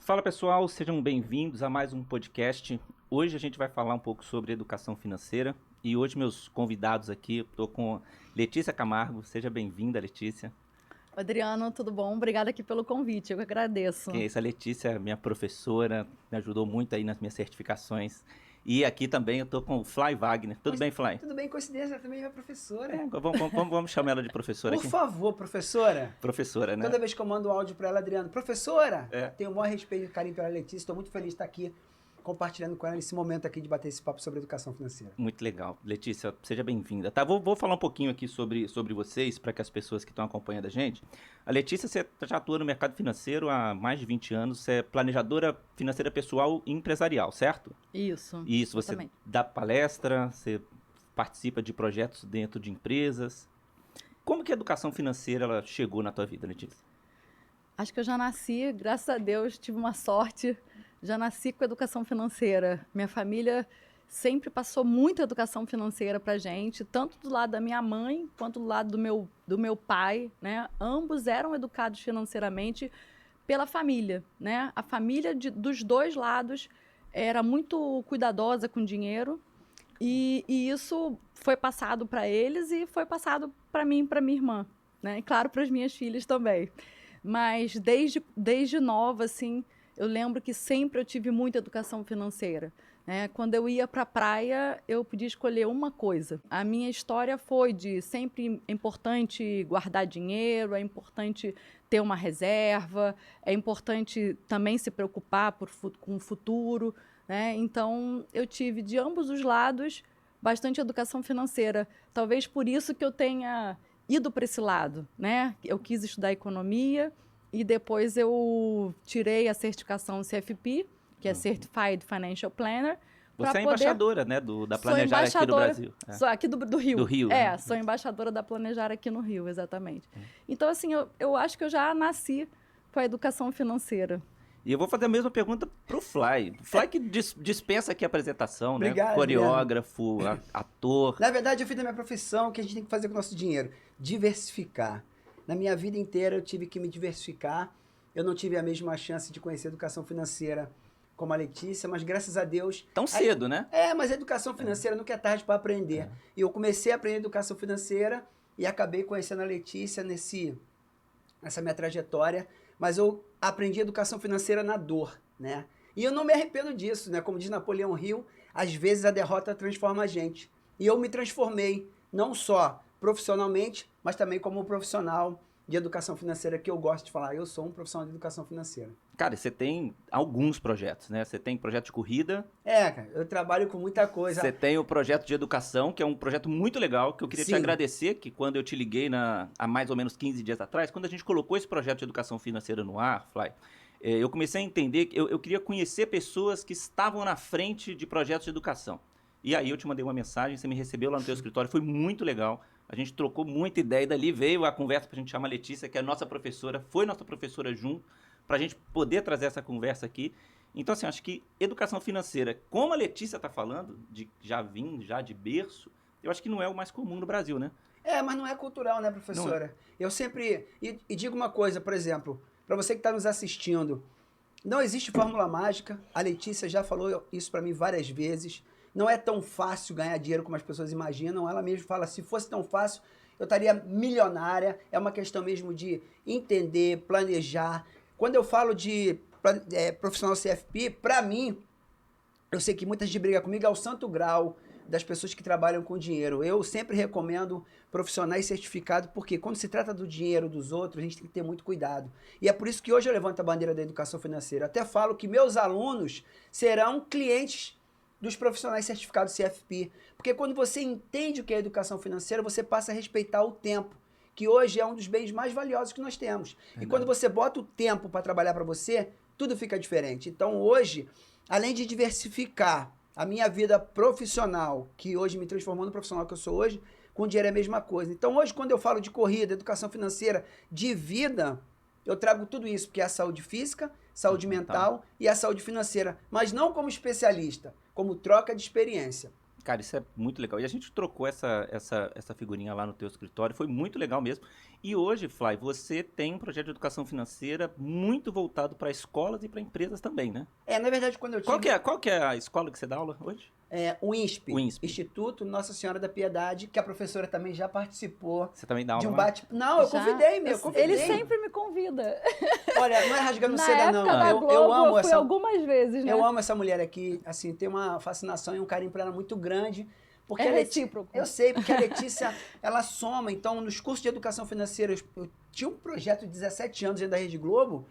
Fala pessoal, sejam bem-vindos a mais um podcast. Hoje a gente vai falar um pouco sobre educação financeira e hoje meus convidados aqui, eu estou com Letícia Camargo. Seja bem-vinda, Letícia. Adriano, tudo bom? Obrigada aqui pelo convite, eu que agradeço. Essa Letícia é minha professora, me ajudou muito aí nas minhas certificações. E aqui também eu estou com o Fly Wagner. Tudo bem, Fly? Tudo bem, coincidência, ela também é professora. Vamos chamar ela de professora Por aqui. favor, professora. Professora, né? Toda vez que eu mando um áudio para ela, Adriano, professora, É. tenho o maior respeito e carinho pela Letícia, estou muito feliz de estar aqui compartilhando com ela nesse momento aqui de bater esse papo sobre educação financeira. Muito legal. Letícia, seja bem-vinda. Tá, vou falar um pouquinho aqui sobre vocês, para que as pessoas que estão acompanhando a gente. A Letícia, você já atua no mercado financeiro há mais de 20 anos, você é planejadora financeira pessoal e empresarial, certo? Isso. Isso, você também. dá palestra, você participa de projetos dentro de empresas. Como que a educação financeira ela chegou na tua vida, Letícia? Acho que eu já nasci, graças a Deus, tive uma sorte, já nasci com educação financeira. Minha família sempre passou muita educação financeira pra gente, tanto do lado da minha mãe quanto do lado do meu pai, né? Ambos eram educados financeiramente pela família, né? A família dos dois lados era muito cuidadosa com o dinheiro e isso foi passado para eles e foi passado para mim e para minha irmã, né? E claro, para as minhas filhas também. Mas desde nova, assim, eu lembro que sempre eu tive muita educação financeira, né? Quando eu ia para a praia, eu podia escolher uma coisa. A minha história foi de sempre é importante guardar dinheiro, é importante ter uma reserva, é importante também se preocupar com o futuro, né? Então, eu tive de ambos os lados bastante educação financeira. Talvez por isso que eu tenha ido para esse lado, né? Eu quis estudar economia e depois eu tirei a certificação CFP, que é Certified Financial Planner. Você é embaixadora, né, da Planejar aqui do Brasil. Sou aqui do Rio. Do Rio, É, né? sou embaixadora da Planejar aqui no Rio, exatamente. Então, assim, eu acho que eu já nasci com a educação financeira. E eu vou fazer a mesma pergunta pro Fly. Fly que dispensa aqui a apresentação, Obrigado, né? Coreógrafo, ator. Na verdade, eu fiz da minha profissão o que a gente tem que fazer com o nosso dinheiro, diversificar. Na minha vida inteira eu tive que me diversificar, eu não tive a mesma chance de conhecer educação financeira como a Letícia, mas graças a Deus... Tão cedo, né? Mas a educação financeira nunca é tarde para aprender. E eu comecei a aprender educação financeira e acabei conhecendo a Letícia nessa minha trajetória, mas eu aprendi educação financeira na dor, né? E eu não me arrependo disso, né? Como diz Napoleão Hill, às vezes a derrota transforma a gente. E eu me transformei, não só profissionalmente, mas também como profissional de educação financeira, que eu gosto de falar. Eu sou um profissional de educação financeira. Cara, você tem alguns projetos, né? Você tem projeto de corrida. Cara, eu trabalho com muita coisa. Você tem o projeto de educação, que é um projeto muito legal, que eu queria te Sim. agradecer, que quando eu te liguei há mais ou menos 15 dias atrás, quando a gente colocou esse projeto de educação financeira no ar, Fly, eu comecei a entender que eu queria conhecer pessoas que estavam na frente de projetos de educação. E aí eu te mandei uma mensagem, você me recebeu lá no teu escritório, foi muito legal. A gente trocou muita ideia e dali veio a conversa pra gente chamar a Letícia, que é a nossa professora, foi nossa professora junto, pra gente poder trazer essa conversa aqui. Então, assim, acho que educação financeira, como a Letícia tá falando, já de berço, eu acho que não é o mais comum no Brasil, né? Mas não é cultural, né, professora? Eu sempre... E digo uma coisa, por exemplo, para você que está nos assistindo, não existe fórmula mágica, a Letícia já falou isso para mim várias vezes, não é tão fácil ganhar dinheiro como as pessoas imaginam, ela mesma fala, se fosse tão fácil, eu estaria milionária, é uma questão mesmo de entender, planejar. Quando eu falo de profissional CFP, para mim, eu sei que muita gente briga comigo, é o santo grau das pessoas que trabalham com dinheiro. Eu sempre recomendo profissionais certificados, porque quando se trata do dinheiro dos outros, a gente tem que ter muito cuidado. E é por isso que hoje eu levanto a bandeira da educação financeira. Até falo que meus alunos serão clientes dos profissionais certificados CFP. Porque quando você entende o que é educação financeira, você passa a respeitar o tempo, que hoje é um dos bens mais valiosos que nós temos. Verdade. E quando você bota o tempo para trabalhar para você, tudo fica diferente. Então hoje, além de diversificar a minha vida profissional, que hoje me transformou no profissional que eu sou hoje, com dinheiro é a mesma coisa. Então hoje, quando eu falo de corrida, educação financeira, de vida, eu trago tudo isso, porque é a saúde física, saúde mental e a saúde financeira, mas não como especialista, como troca de experiência. Cara, isso é muito legal. E a gente trocou essa figurinha lá no teu escritório, foi muito legal mesmo. E hoje, Fly, você tem um projeto de educação financeira muito voltado para escolas e para empresas também, né? Na verdade, quando eu tive... Qual que é a escola que você dá aula hoje? O INSP, O INSP. Instituto Nossa Senhora da Piedade, que a professora também já participou Você também dá aula de um lá? bate... Não, eu Já, convidei, meu, eu convidei. Ele sempre me convida. Olha, não é rasgando Na seda, não. época da Eu Globo, amo eu fui essa... algumas vezes, né? Eu amo essa mulher aqui, assim, tem uma fascinação e um carinho por ela muito grande. Porque É a Letícia, recíproco. eu sei, porque a Letícia, ela soma. Então, nos cursos de educação financeira, eu tinha um projeto de 17 anos dentro da Rede Globo,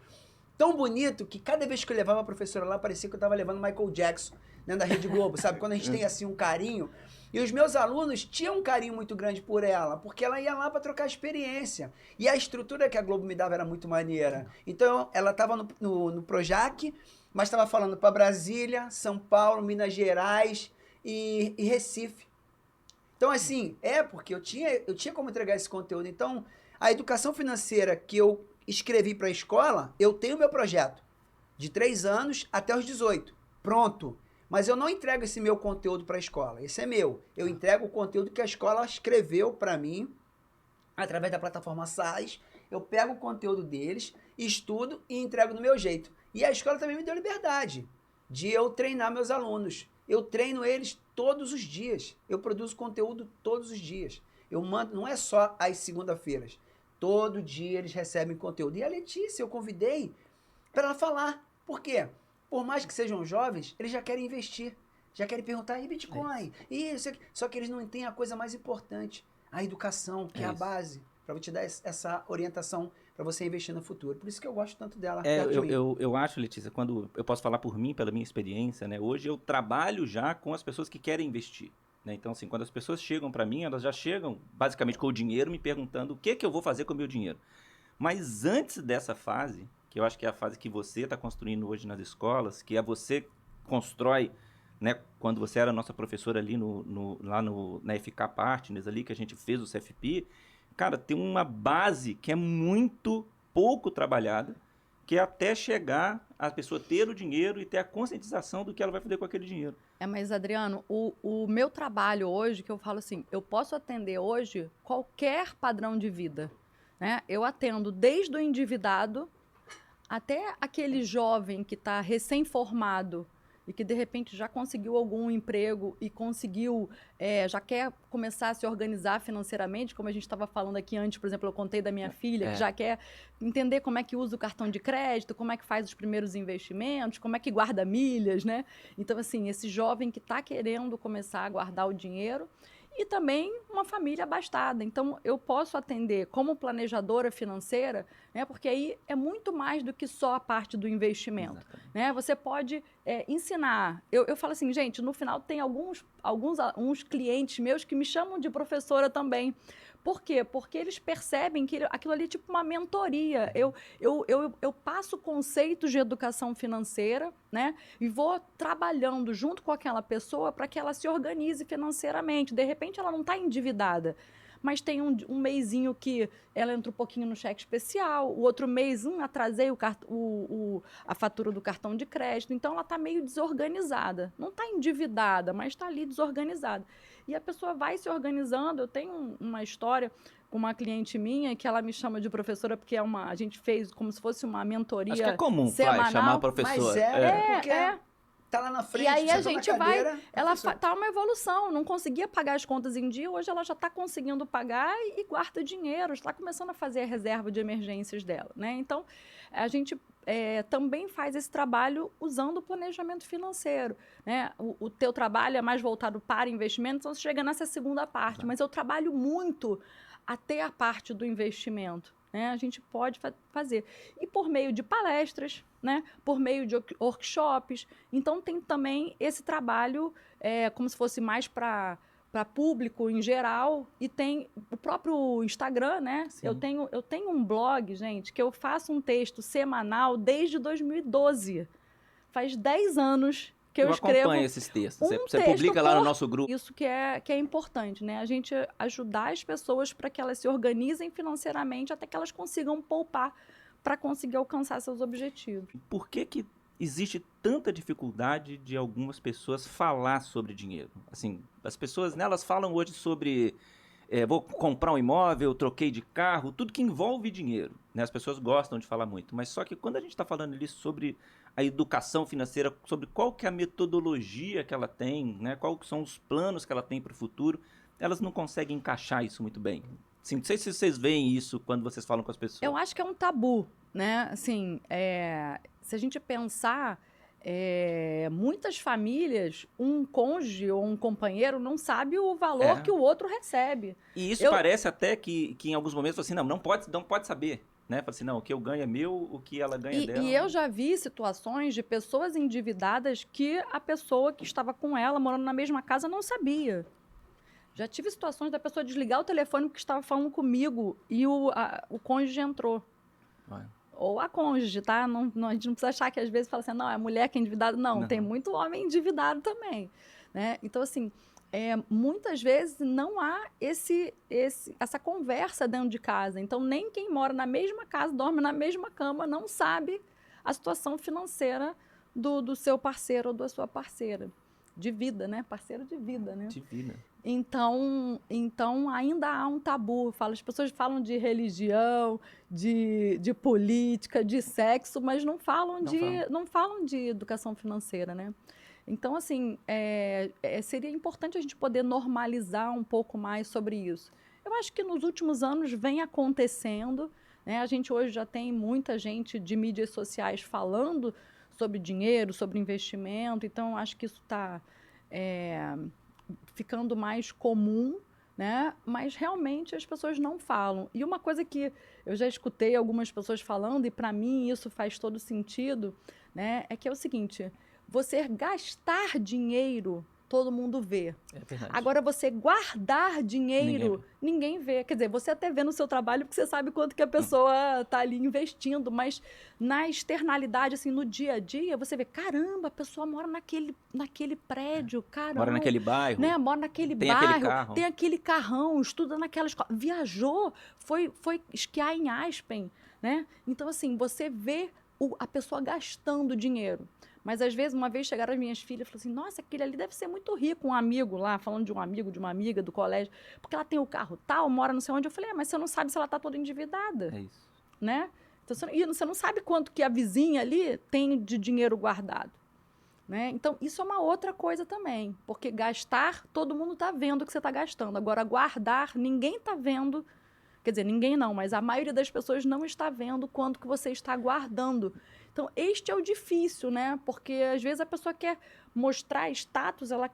tão bonito que cada vez que eu levava a professora lá, parecia que eu estava levando Michael Jackson dentro da Rede Globo, sabe? Quando a gente tem, assim, um carinho. E os meus alunos tinham um carinho muito grande por ela, porque ela ia lá para trocar experiência. E a estrutura que a Globo me dava era muito maneira. Então, ela estava no Projac, mas estava falando para Brasília, São Paulo, Minas Gerais e Recife. Então, assim, porque eu tinha como entregar esse conteúdo. Então, a educação financeira que eu escrevi para a escola, eu tenho meu projeto de 3 anos até os 18. Pronto. Mas eu não entrego esse meu conteúdo para a escola. Esse é meu. Eu entrego o conteúdo que a escola escreveu para mim, através da plataforma SAIS. Eu pego o conteúdo deles, estudo e entrego do meu jeito. E a escola também me deu liberdade de eu treinar meus alunos. Eu treino eles todos os dias. Eu produzo conteúdo todos os dias. Eu mando, não é só às segunda-feiras. Todo dia eles recebem conteúdo. E a Letícia eu convidei para ela falar. Por quê? Por mais que sejam jovens, eles já querem investir. Já querem perguntar, e Bitcoin? Isso. Só que eles não têm a coisa mais importante. A educação, que é a base. Para te dar essa orientação para você investir no futuro. Por isso que eu gosto tanto dela. Eu acho, Letícia, quando eu posso falar por mim, pela minha experiência, né? Hoje eu trabalho já com as pessoas que querem investir. Né? Então, assim, quando as pessoas chegam para mim, elas já chegam basicamente com o dinheiro, me perguntando o que eu vou fazer com o meu dinheiro. Mas antes dessa fase, que eu acho que é a fase que você está construindo hoje nas escolas, que é você constrói, né? Quando você era nossa professora ali lá na FK Partners, ali que a gente fez o CFP, cara, tem uma base que é muito pouco trabalhada, que é até chegar a pessoa ter o dinheiro e ter a conscientização do que ela vai fazer com aquele dinheiro. Mas, Adriano, o meu trabalho hoje, que eu falo assim, eu posso atender hoje qualquer padrão de vida. Né? Eu atendo desde o endividado até aquele jovem que está recém-formado e que, de repente, já conseguiu algum emprego e conseguiu, já quer começar a se organizar financeiramente, como a gente estava falando aqui antes, por exemplo, eu contei da minha filha, que já quer entender como é que usa o cartão de crédito, como é que faz os primeiros investimentos, como é que guarda milhas, né? Então, assim, esse jovem que está querendo começar a guardar o dinheiro e também uma família abastada. Então, eu posso atender como planejadora financeira, né, porque aí é muito mais do que só a parte do investimento. Né? Você pode ensinar. Eu falo assim, gente, no final tem alguns clientes meus que me chamam de professora também. Por quê? Porque eles percebem que aquilo ali é tipo uma mentoria. Eu passo conceitos de educação financeira, né? E vou trabalhando junto com aquela pessoa para que ela se organize financeiramente. De repente, ela não está endividada, mas tem um mesinho que ela entra um pouquinho no cheque especial, o outro mês atrasei a fatura do cartão de crédito, então ela está meio desorganizada. Não está endividada, mas está ali desorganizada. E a pessoa vai se organizando. Eu tenho uma história com uma cliente minha que ela me chama de professora porque a gente fez como se fosse uma mentoria semanal. Acho que é comum, semanal, chamar a professora. Mas porque tá lá na frente, e aí a você gente tá na cadeira, vai, ela tá uma evolução, não conseguia pagar as contas em dia, hoje ela já está conseguindo pagar e guarda dinheiro, está começando a fazer a reserva de emergências dela, né? Então, a gente também faz esse trabalho usando o planejamento financeiro, né? O teu trabalho é mais voltado para investimento, então você chega nessa segunda parte, mas eu trabalho muito até a parte do investimento. Né? A gente pode fazer. E por meio de palestras, né? Por meio de workshops. Então, tem também esse trabalho como se fosse mais para público em geral. E tem o próprio Instagram, né? Eu tenho um blog, gente, que eu faço um texto semanal desde 2012. Faz 10 anos que eu escrevo. Acompanho esses textos. Você publica lá no nosso grupo. Isso que é importante, né? A gente ajudar as pessoas para que elas se organizem financeiramente até que elas consigam poupar para conseguir alcançar seus objetivos. Por que existe tanta dificuldade de algumas pessoas falar sobre dinheiro. Assim, as pessoas, né, elas falam hoje sobre vou comprar um imóvel, troquei de carro, tudo que envolve dinheiro, né? As pessoas gostam de falar muito, mas só que quando a gente está falando ali sobre a educação financeira, sobre qual que é a metodologia que ela tem, né? Quais são os planos que ela tem para o futuro, elas não conseguem encaixar isso muito bem. Assim, não sei se vocês veem isso quando vocês falam com as pessoas. Eu acho que é um tabu, né? Assim, se a gente pensar, muitas famílias, um cônjuge ou um companheiro não sabe o valor que o outro recebe. E isso parece até que em alguns momentos, assim, não pode saber. Né? Fala assim, não, o que eu ganho é meu, o que ela ganha é dela. E eu já vi situações de pessoas endividadas que a pessoa que estava com ela, morando na mesma casa, não sabia. Já tive situações da pessoa desligar o telefone porque estava falando comigo e o cônjuge entrou. Ué. Ou a cônjuge, tá? A gente não precisa achar que às vezes fala assim, não, é a mulher que é endividada. Não, tem muito homem endividado também. Né? Então, assim, muitas vezes não há essa conversa dentro de casa. Então, nem quem mora na mesma casa, dorme na mesma cama, não sabe a situação financeira do seu parceiro ou da sua parceira. De vida, né? Parceiro de vida, né? De vida. Então, ainda há um tabu. As pessoas falam de religião, de política, de sexo, mas não falam de educação financeira, né? Então, assim, seria importante a gente poder normalizar um pouco mais sobre isso. Eu acho que nos últimos anos vem acontecendo, né? A gente hoje já tem muita gente de mídias sociais falando sobre dinheiro, sobre investimento, então acho que isso está ficando mais comum, né? Mas realmente as pessoas não falam. E uma coisa que eu já escutei algumas pessoas falando, e para mim isso faz todo sentido, né? É que é o seguinte, você gastar dinheiro, todo mundo vê. É verdade. Agora, você guardar dinheiro, ninguém vê. Quer dizer, você até vê no seu trabalho porque você sabe quanto que a pessoa está ali investindo, mas na externalidade, assim, no dia a dia, você vê, caramba, a pessoa mora naquele prédio, caramba. Mora naquele bairro. Né? Mora naquele bairro, tem aquele carrão, estuda naquela escola, viajou, foi esquiar em Aspen, né? Então, assim, você vê a pessoa gastando dinheiro. Mas, às vezes, uma vez chegaram as minhas filhas e falaram assim, nossa, aquele ali deve ser muito rico, um amigo lá, falando de um amigo, de uma amiga do colégio, porque ela tem o carro tal, mora não sei onde. Eu falei, mas você não sabe se ela está toda endividada. É isso. Né? Então, você não sabe quanto que a vizinha ali tem de dinheiro guardado. Né? Então, isso é uma outra coisa também, porque gastar, todo mundo está vendo o que você está gastando. Agora, guardar, ninguém está vendo. Quer dizer, ninguém não, mas a maioria das pessoas não está vendo quanto que você está guardando. Então, este é o difícil, né? Porque, às vezes, a pessoa quer mostrar status, ela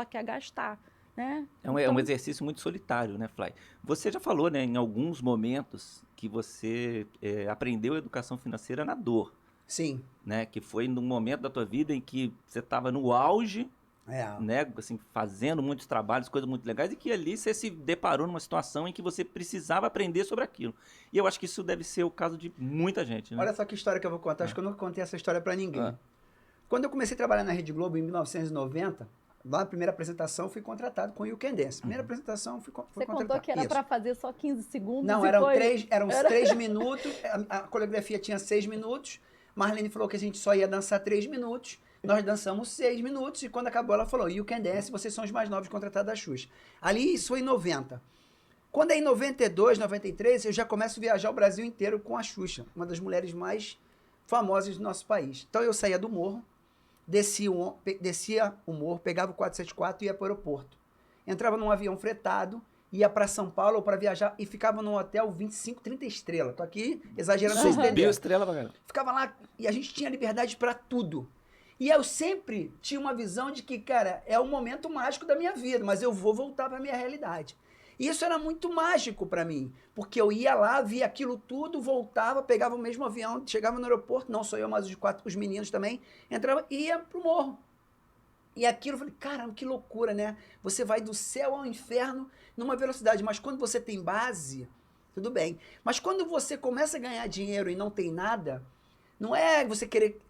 quer gastar, né? É um exercício muito solitário, né, Fly? Você já falou, né, em alguns momentos que você aprendeu a educação financeira na dor. Sim. Né? Que foi num momento da tua vida em que você estava no auge, né, assim, fazendo muitos trabalhos, coisas muito legais, e que ali você se deparou numa situação em que você precisava aprender sobre aquilo. E eu acho que isso deve ser o caso de muita gente, né? Olha só que história que eu vou contar. Acho que eu nunca contei essa história para ninguém. Quando eu comecei a trabalhar na Rede Globo, em 1990, lá na primeira apresentação, fui contratado com o You Can Dance. Primeira apresentação, fui contratado. Você contou que era para fazer só 15 segundos? Não, eram 3 minutos, a coreografia tinha 6 minutos, Marlene falou que a gente só ia dançar 3 minutos, nós dançamos 6 minutos, e quando acabou ela falou, You Can Dance, vocês são os mais novos contratados da Xuxa. Ali, isso foi em 90. Quando é em 92, 93, eu já começo a viajar o Brasil inteiro com a Xuxa, uma das mulheres mais famosas do nosso país. Então eu saía do morro, descia o morro, pegava o 474 e ia para o aeroporto. Entrava num avião fretado, ia para São Paulo para viajar e ficava num hotel 25, 30 estrelas. Tô aqui exagerando. Subiu estrela pra caramba. Ficava lá e a gente tinha liberdade para tudo. E eu sempre tinha uma visão de que, cara, é o momento mágico da minha vida, mas eu vou voltar para minha realidade. E isso era muito mágico para mim, porque eu ia lá, via aquilo tudo, voltava, pegava o mesmo avião, chegava no aeroporto, não só eu, mas os meninos também, entrava e ia pro morro. E aquilo, eu falei, caramba, que loucura, né? Você vai do céu ao inferno numa velocidade, mas quando você tem base, tudo bem. Mas quando você começa a ganhar dinheiro e não tem nada, não é você querer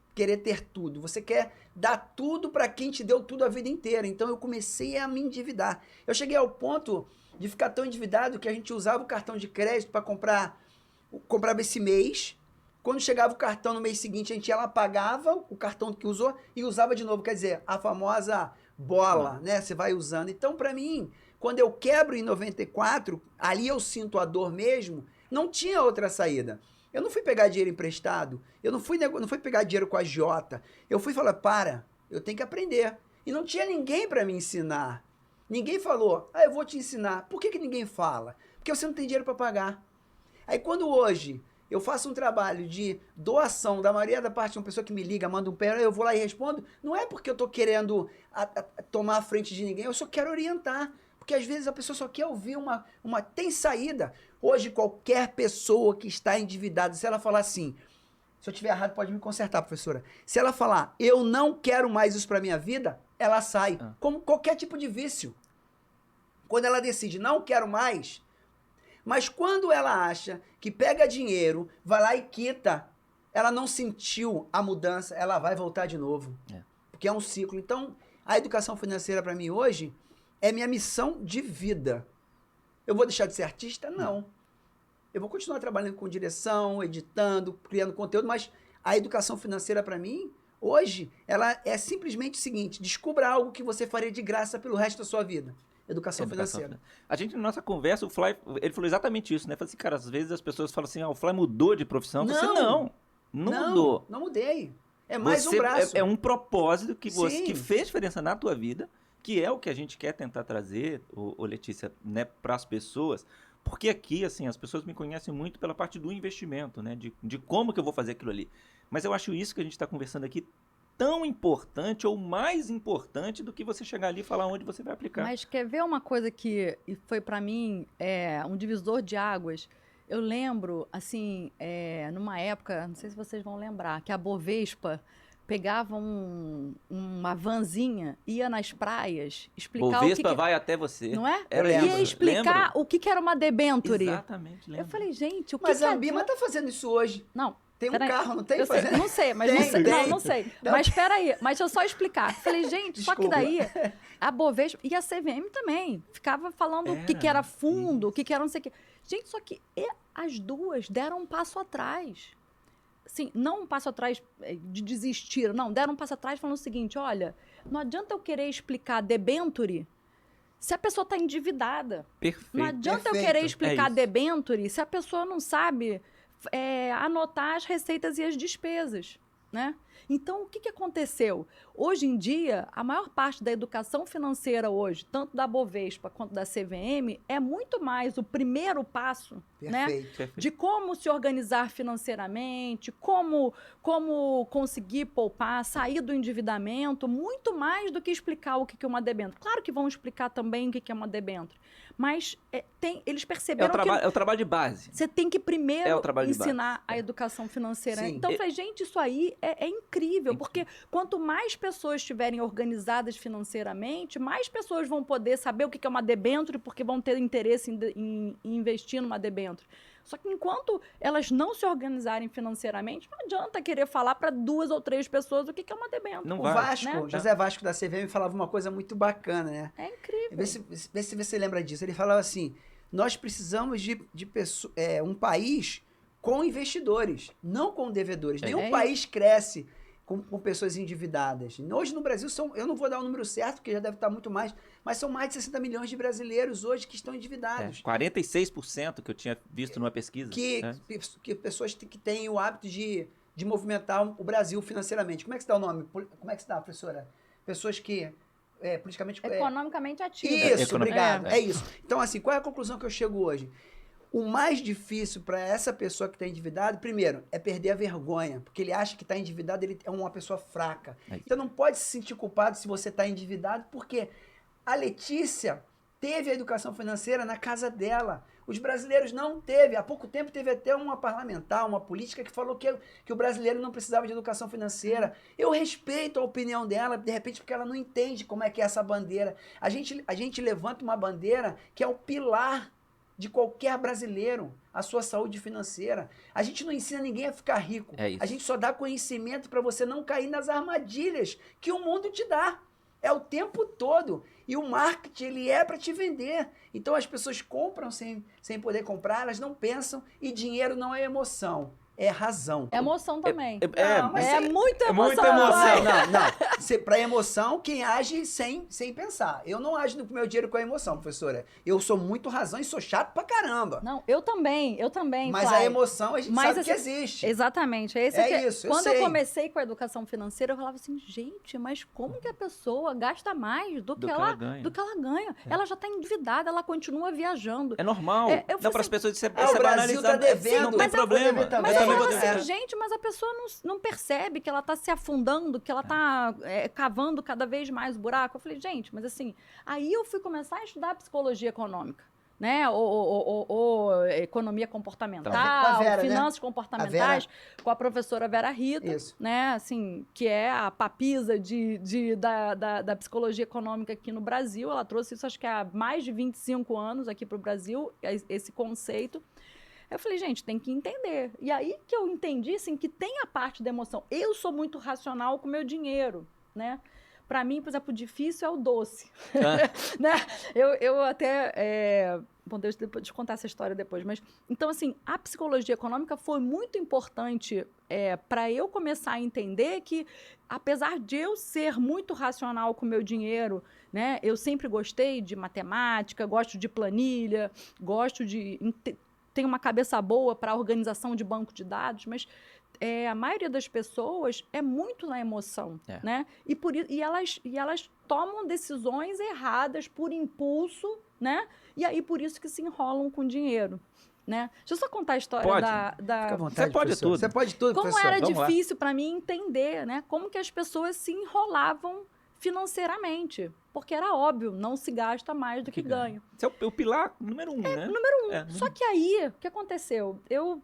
ter tudo, você quer dar tudo para quem te deu tudo a vida inteira. Então eu comecei a me endividar. Eu cheguei ao ponto de ficar tão endividado que a gente usava o cartão de crédito para comprava esse mês, Quando chegava o cartão no mês seguinte, a gente ia lá, pagava o cartão que usou e usava de novo. Quer dizer, a famosa bola, né? Você vai usando. Então, para mim, quando eu quebro em 94, ali eu sinto a dor mesmo, não tinha outra saída. Eu não fui pegar dinheiro emprestado, eu não fui pegar dinheiro com a agiota. Eu fui falar, eu tenho que aprender. E não tinha ninguém para me ensinar. Ninguém falou, eu vou te ensinar. Por que ninguém fala? Porque você não tem dinheiro para pagar. Aí quando hoje eu faço um trabalho de doação, da maioria da parte de uma pessoa que me liga, manda um pé, eu vou lá e respondo, não é porque eu tô querendo tomar a frente de ninguém, eu só quero orientar. Porque às vezes a pessoa só quer ouvir tem saída. Hoje qualquer pessoa que está endividada, se ela falar assim, se eu estiver errado pode me consertar, professora. Se ela falar, eu não quero mais isso para minha vida, ela sai. Como qualquer tipo de vício. Quando ela decide, não quero mais, mas quando ela acha que pega dinheiro, vai lá e quita, ela não sentiu a mudança, ela vai voltar de novo. Porque é um ciclo. Então, a educação financeira para mim hoje é minha missão de vida. Eu vou deixar de ser artista? Não. Eu vou continuar trabalhando com direção, editando, criando conteúdo, mas a educação financeira para mim, hoje, ela é simplesmente o seguinte, descubra algo que você faria de graça pelo resto da sua vida. Educação financeira. A gente, na nossa conversa, o Fly, ele falou exatamente isso, né? Falou assim, cara, às vezes as pessoas falam assim, o Fly mudou de profissão. Você não mudou. Não mudei. É mais um braço. É um propósito que fez diferença na tua vida, que é o que a gente quer tentar trazer, Letícia, né, para as pessoas. Porque aqui, assim, as pessoas me conhecem muito pela parte do investimento, né? De como que eu vou fazer aquilo ali. Mas eu acho isso que a gente está conversando aqui tão importante ou mais importante do que você chegar ali e falar onde você vai aplicar. Mas quer ver uma coisa que foi para mim um divisor de águas? Eu lembro, assim, numa época, não sei se vocês vão lembrar, que a Bovespa pegava uma vanzinha, ia nas praias, explicar Bovespa vai até você. Não é? Ia explicar o que era uma debênture. Exatamente, lembro. Eu falei, gente, Mas a Ambima tá fazendo isso hoje. Não. Tem um carro, não tem? Sei, não sei, mas não sei. Mas espera aí, mas deixa eu só explicar. Falei, gente, só que daí a Bovespa e a CVM também ficava falando o que era fundo, o que era não sei o quê. Gente, só que as duas deram um passo atrás. Assim, não um passo atrás de desistir, não, deram um passo atrás falando o seguinte, olha, não adianta eu querer explicar debênture se a pessoa está endividada. Perfeito. Não adianta eu querer explicar debênture se a pessoa não sabe anotar as receitas e as despesas, né? Então, o que aconteceu? Hoje em dia, a maior parte da educação financeira hoje, tanto da Bovespa quanto da CVM, é muito mais o primeiro passo, né? De como se organizar financeiramente, como conseguir poupar, sair do endividamento, muito mais do que explicar o que é uma debênture. Claro que vão explicar também o que é uma debênture, mas eles perceberam que... É o trabalho de base. Você tem que primeiro ensinar a educação financeira. Sim. Então, eu falei, gente, isso aí é incrível, porque quanto mais pessoas estiverem organizadas financeiramente, mais pessoas vão poder saber o que é uma debênture, porque vão ter interesse em investir numa debênture. Só que enquanto elas não se organizarem financeiramente, não adianta querer falar para 2 ou 3 pessoas o que é uma debênture. O Vasco, né? José Vasco da CVM falava uma coisa muito bacana, né? É incrível. Vê se você lembra disso. Ele falava assim, nós precisamos de um país com investidores, não com devedores. Nenhum país cresce com pessoas endividadas. Hoje no Brasil eu não vou dar o número certo, porque já deve estar muito mais, mas são mais de 60 milhões de brasileiros hoje que estão endividados. 46% que eu tinha visto numa pesquisa. Que pessoas que têm o hábito de movimentar o Brasil financeiramente. Como é que se dá o nome? Como é que se dá, professora? Pessoas que... politicamente... Economicamente ativas. Isso, obrigado. É isso. Então, assim, qual é a conclusão que eu chego hoje? O mais difícil para essa pessoa que está endividada, primeiro, é perder a vergonha. Porque ele acha que está endividado, ele é uma pessoa fraca. Então não pode se sentir culpado se você está endividado, porque a Letícia teve a educação financeira na casa dela. Os brasileiros não teve. Há pouco tempo teve até uma parlamentar, uma política que falou que o brasileiro não precisava de educação financeira. Eu respeito a opinião dela, de repente, porque ela não entende como é que é essa bandeira. A gente levanta uma bandeira que é o pilar de qualquer brasileiro, a sua saúde financeira. A gente não ensina ninguém a ficar rico. A gente só dá conhecimento para você não cair nas armadilhas que o mundo te dá. É o tempo todo. E o marketing, ele é para te vender. Então as pessoas compram sem poder comprar, elas não pensam, e dinheiro não é emoção. é razão. É emoção também. Não, mas É muita emoção. muita emoção. Não. Pra emoção, quem age sem pensar. Eu não ajo no meu dinheiro com a emoção, professora. Eu sou muito razão e sou chato pra caramba. Não, eu também. Mas Flávio. a emoção a gente Mas, sabe que assim, existe. Exatamente. Isso, eu Quando sei. eu comecei com a educação financeira, eu falava assim, gente, mas como que a pessoa gasta mais do que ela ganha? Ela já está endividada, ela continua viajando. É normal. Eu falei Não, para as assim, pessoas isso é o Brasil banalizado. tá devendo, não tem mas problema. eu também Mas eu também falava vou assim, ter- gente, mas a pessoa não percebe que ela está se afundando, que ela está cavando cada vez mais o buraco. Eu falei, gente, mas assim, aí eu fui começar a estudar psicologia econômica, né? Ou economia comportamental, Com a Vera, finanças né? comportamentais, com a professora Vera Rita, Isso. né? Assim, que é a papisa da psicologia econômica aqui no Brasil. Ela trouxe isso, acho que há mais de 25 anos aqui para o Brasil, esse conceito. Eu falei, gente, tem que entender. E aí que eu entendi, assim, que tem a parte da emoção. Eu sou muito racional com o meu dinheiro, né? Para mim, por exemplo, o difícil é o doce. Né? Eu até... Bom, deixa eu te contar essa história depois. Mas, então, assim, a psicologia econômica foi muito importante para eu começar a entender que, apesar de eu ser muito racional com o meu dinheiro, né? Eu sempre gostei de matemática, gosto de planilha, gosto de... Tenho uma cabeça boa para a organização de banco de dados, mas a maioria das pessoas é muito na emoção, né? E elas tomam decisões erradas por impulso, né? E aí por isso que se enrolam com dinheiro, né? Deixa eu só contar a história da... Fica à vontade, Você pode professor. tudo. Você pode tudo, Como professor. era Vamos lá. difícil para mim entender, né? Como que as pessoas se enrolavam financeiramente. Porque era óbvio, não se gasta mais do que ganha. Esse é o pilar número 1, né? Só que aí, o que aconteceu? Eu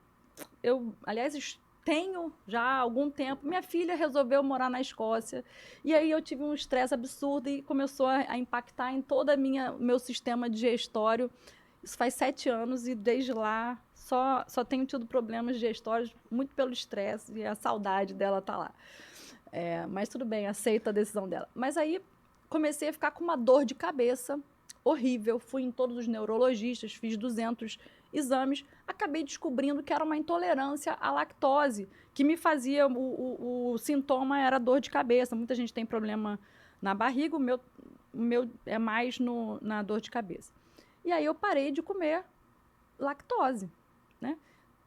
aliás, tenho já há algum tempo, minha filha resolveu morar na Escócia, e aí eu tive um estresse absurdo e começou a impactar em todo o meu sistema digestório. Isso faz 7 anos e desde lá só tenho tido problemas digestórios, muito pelo estresse e a saudade dela tá lá. Mas tudo bem, aceito a decisão dela. Mas aí comecei a ficar com uma dor de cabeça horrível, fui em todos os neurologistas, fiz 200 exames, acabei descobrindo que era uma intolerância à lactose, que me fazia, o sintoma era dor de cabeça. Muita gente tem problema na barriga, o meu é mais na dor de cabeça. E aí eu parei de comer lactose, né?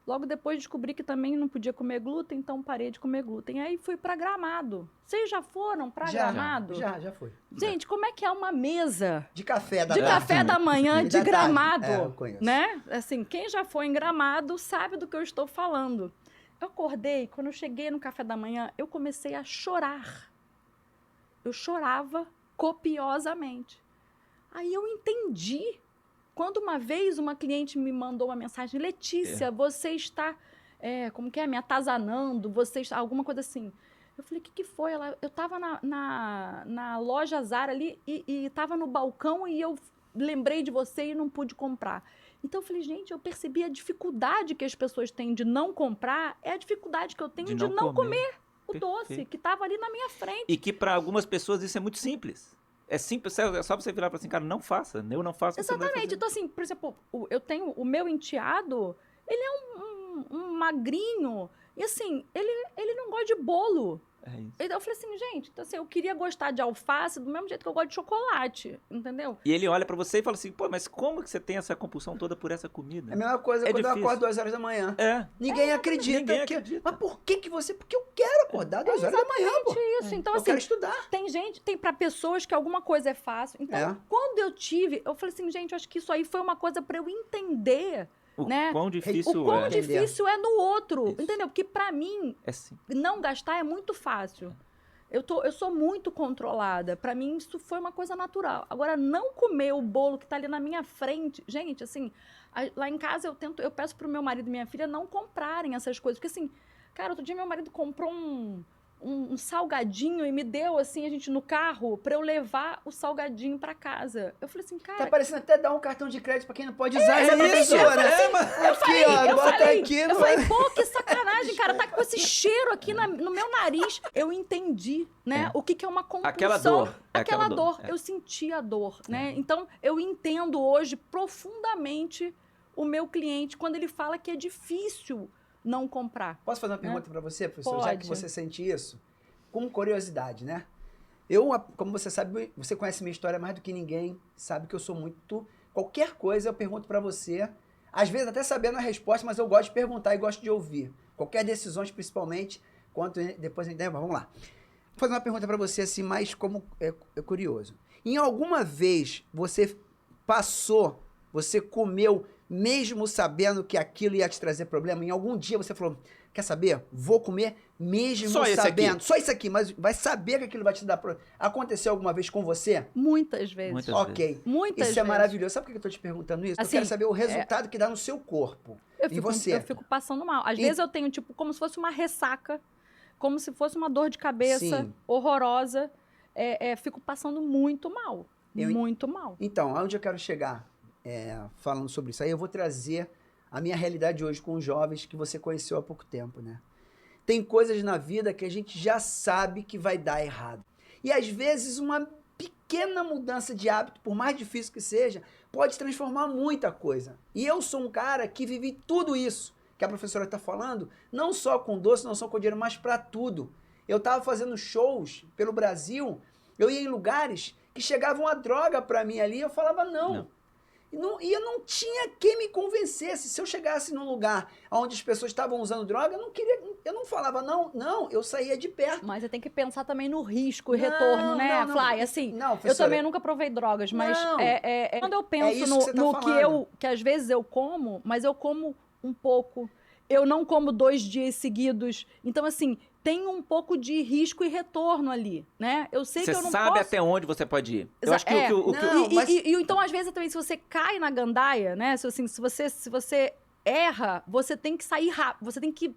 Logo depois descobri que também não podia comer glúten, então parei de comer glúten. Aí fui para Gramado. Vocês já foram para Gramado? Já foi. Gente, como é que é uma mesa De café da café da manhã E de da tarde. Gramado? Eu conheço. Né? Assim, quem já foi em Gramado sabe do que eu estou falando. Eu acordei, quando eu cheguei no café da manhã, eu comecei a chorar. Eu chorava copiosamente. Aí eu entendi. Quando uma vez uma cliente me mandou uma mensagem, Letícia, você está, como que é, me atazanando, você está, alguma coisa assim. Eu falei, o que foi? Eu estava na loja Zara ali e estava no balcão e eu lembrei de você e não pude comprar. Então eu falei, gente, eu percebi a dificuldade que as pessoas têm de não comprar, é a dificuldade que eu tenho de não comer o doce que estava ali na minha frente. E que para algumas pessoas isso é muito simples. É simples, é só você virar e falar assim, cara, não faça, eu não faço. Exatamente. Então, assim, por exemplo, eu tenho o meu enteado, ele é um magrinho, e assim, ele não gosta de bolo. É isso. Então, eu falei assim, gente, então, assim, eu queria gostar de alface do mesmo jeito que eu gosto de chocolate, entendeu? E ele olha pra você e fala assim, pô, mas como que você tem essa compulsão toda por essa comida? É a mesma coisa quando eu acordo 2 horas da manhã. Ninguém acredita. Ninguém acredita. Mas por que você... Porque eu quero acordar 2 horas da manhã, pô. Isso. Então, Eu assim, quero estudar. tem para pessoas que alguma coisa é fácil. Então, quando eu falei assim, gente, eu acho que isso aí foi uma coisa para eu entender, né? Quão difícil o quão difícil é no outro, Isso. entendeu? Porque para mim, não gastar é muito fácil. Eu sou muito controlada. Para mim, isso foi uma coisa natural. Agora, não comer o bolo que tá ali na minha frente... Gente, assim, lá em casa eu peço pro meu marido e minha filha não comprarem essas coisas. Porque, assim, cara, outro dia meu marido comprou um salgadinho e me deu, assim, a gente no carro, pra eu levar o salgadinho pra casa. Eu falei assim, cara... Tá parecendo até dar um cartão de crédito pra quem não pode usar. exatamente. Eu falei, pô, que sacanagem, cara, tá com esse cheiro aqui no meu nariz. Eu entendi, né, o que é uma compulsão. Aquela dor. Eu senti a dor, né? Então, eu entendo hoje profundamente o meu cliente quando ele fala que é difícil não comprar. Posso fazer uma pergunta para você, professor? Pode. Já que você sente isso? Com curiosidade, né? Como você sabe, você conhece minha história mais do que ninguém, sabe que eu sou muito... Qualquer coisa eu pergunto para você, às vezes até sabendo a resposta, mas eu gosto de perguntar e gosto de ouvir. Qualquer decisões, principalmente, depois a gente... Vamos lá. Vou fazer uma pergunta para você, assim, mais como é curioso. Em alguma vez você você comeu, mesmo sabendo que aquilo ia te trazer problema? Em algum dia você falou, quer saber? Vou comer mesmo sabendo. Só isso aqui, mas vai saber que aquilo vai te dar problema. Aconteceu alguma vez com você? Muitas vezes. Muitas Ok. vezes. Muitas Isso vezes. é maravilhoso. Sabe por que eu tô te perguntando isso? Assim, eu quero saber o resultado que dá no seu corpo. Em você. Eu fico passando mal. Às vezes eu tenho, tipo, como se fosse uma ressaca, como se fosse uma dor de cabeça horrorosa. Fico passando muito mal. Muito mal. Então, aonde eu quero chegar falando sobre isso? Aí eu vou trazer a minha realidade hoje com os jovens que você conheceu há pouco tempo, né? Tem coisas na vida que a gente já sabe que vai dar errado. E às vezes uma pequena mudança de hábito, por mais difícil que seja, pode transformar muita coisa. E eu sou um cara que vivi tudo isso que a professora está falando, não só com doce, não só com dinheiro, mas para tudo. Eu estava fazendo shows pelo Brasil, eu ia em lugares que chegavam a droga para mim ali, eu falava não. E eu não tinha quem me convencesse. Se eu chegasse num lugar onde as pessoas estavam usando droga, eu não falava não, eu saía de perto. Mas você tem que pensar também no risco e retorno, né, Fly? Assim, eu também nunca provei drogas, mas quando eu penso que às vezes eu como, mas eu como um pouco, eu não como 2 dias seguidos. Então, assim, tem um pouco de risco e retorno ali, né? Eu sei que eu não posso... Você sabe até onde você pode ir. Eu acho que então, às vezes, também, se você cai na gandaia, né? Se você erra, você tem que sair rápido. Você tem que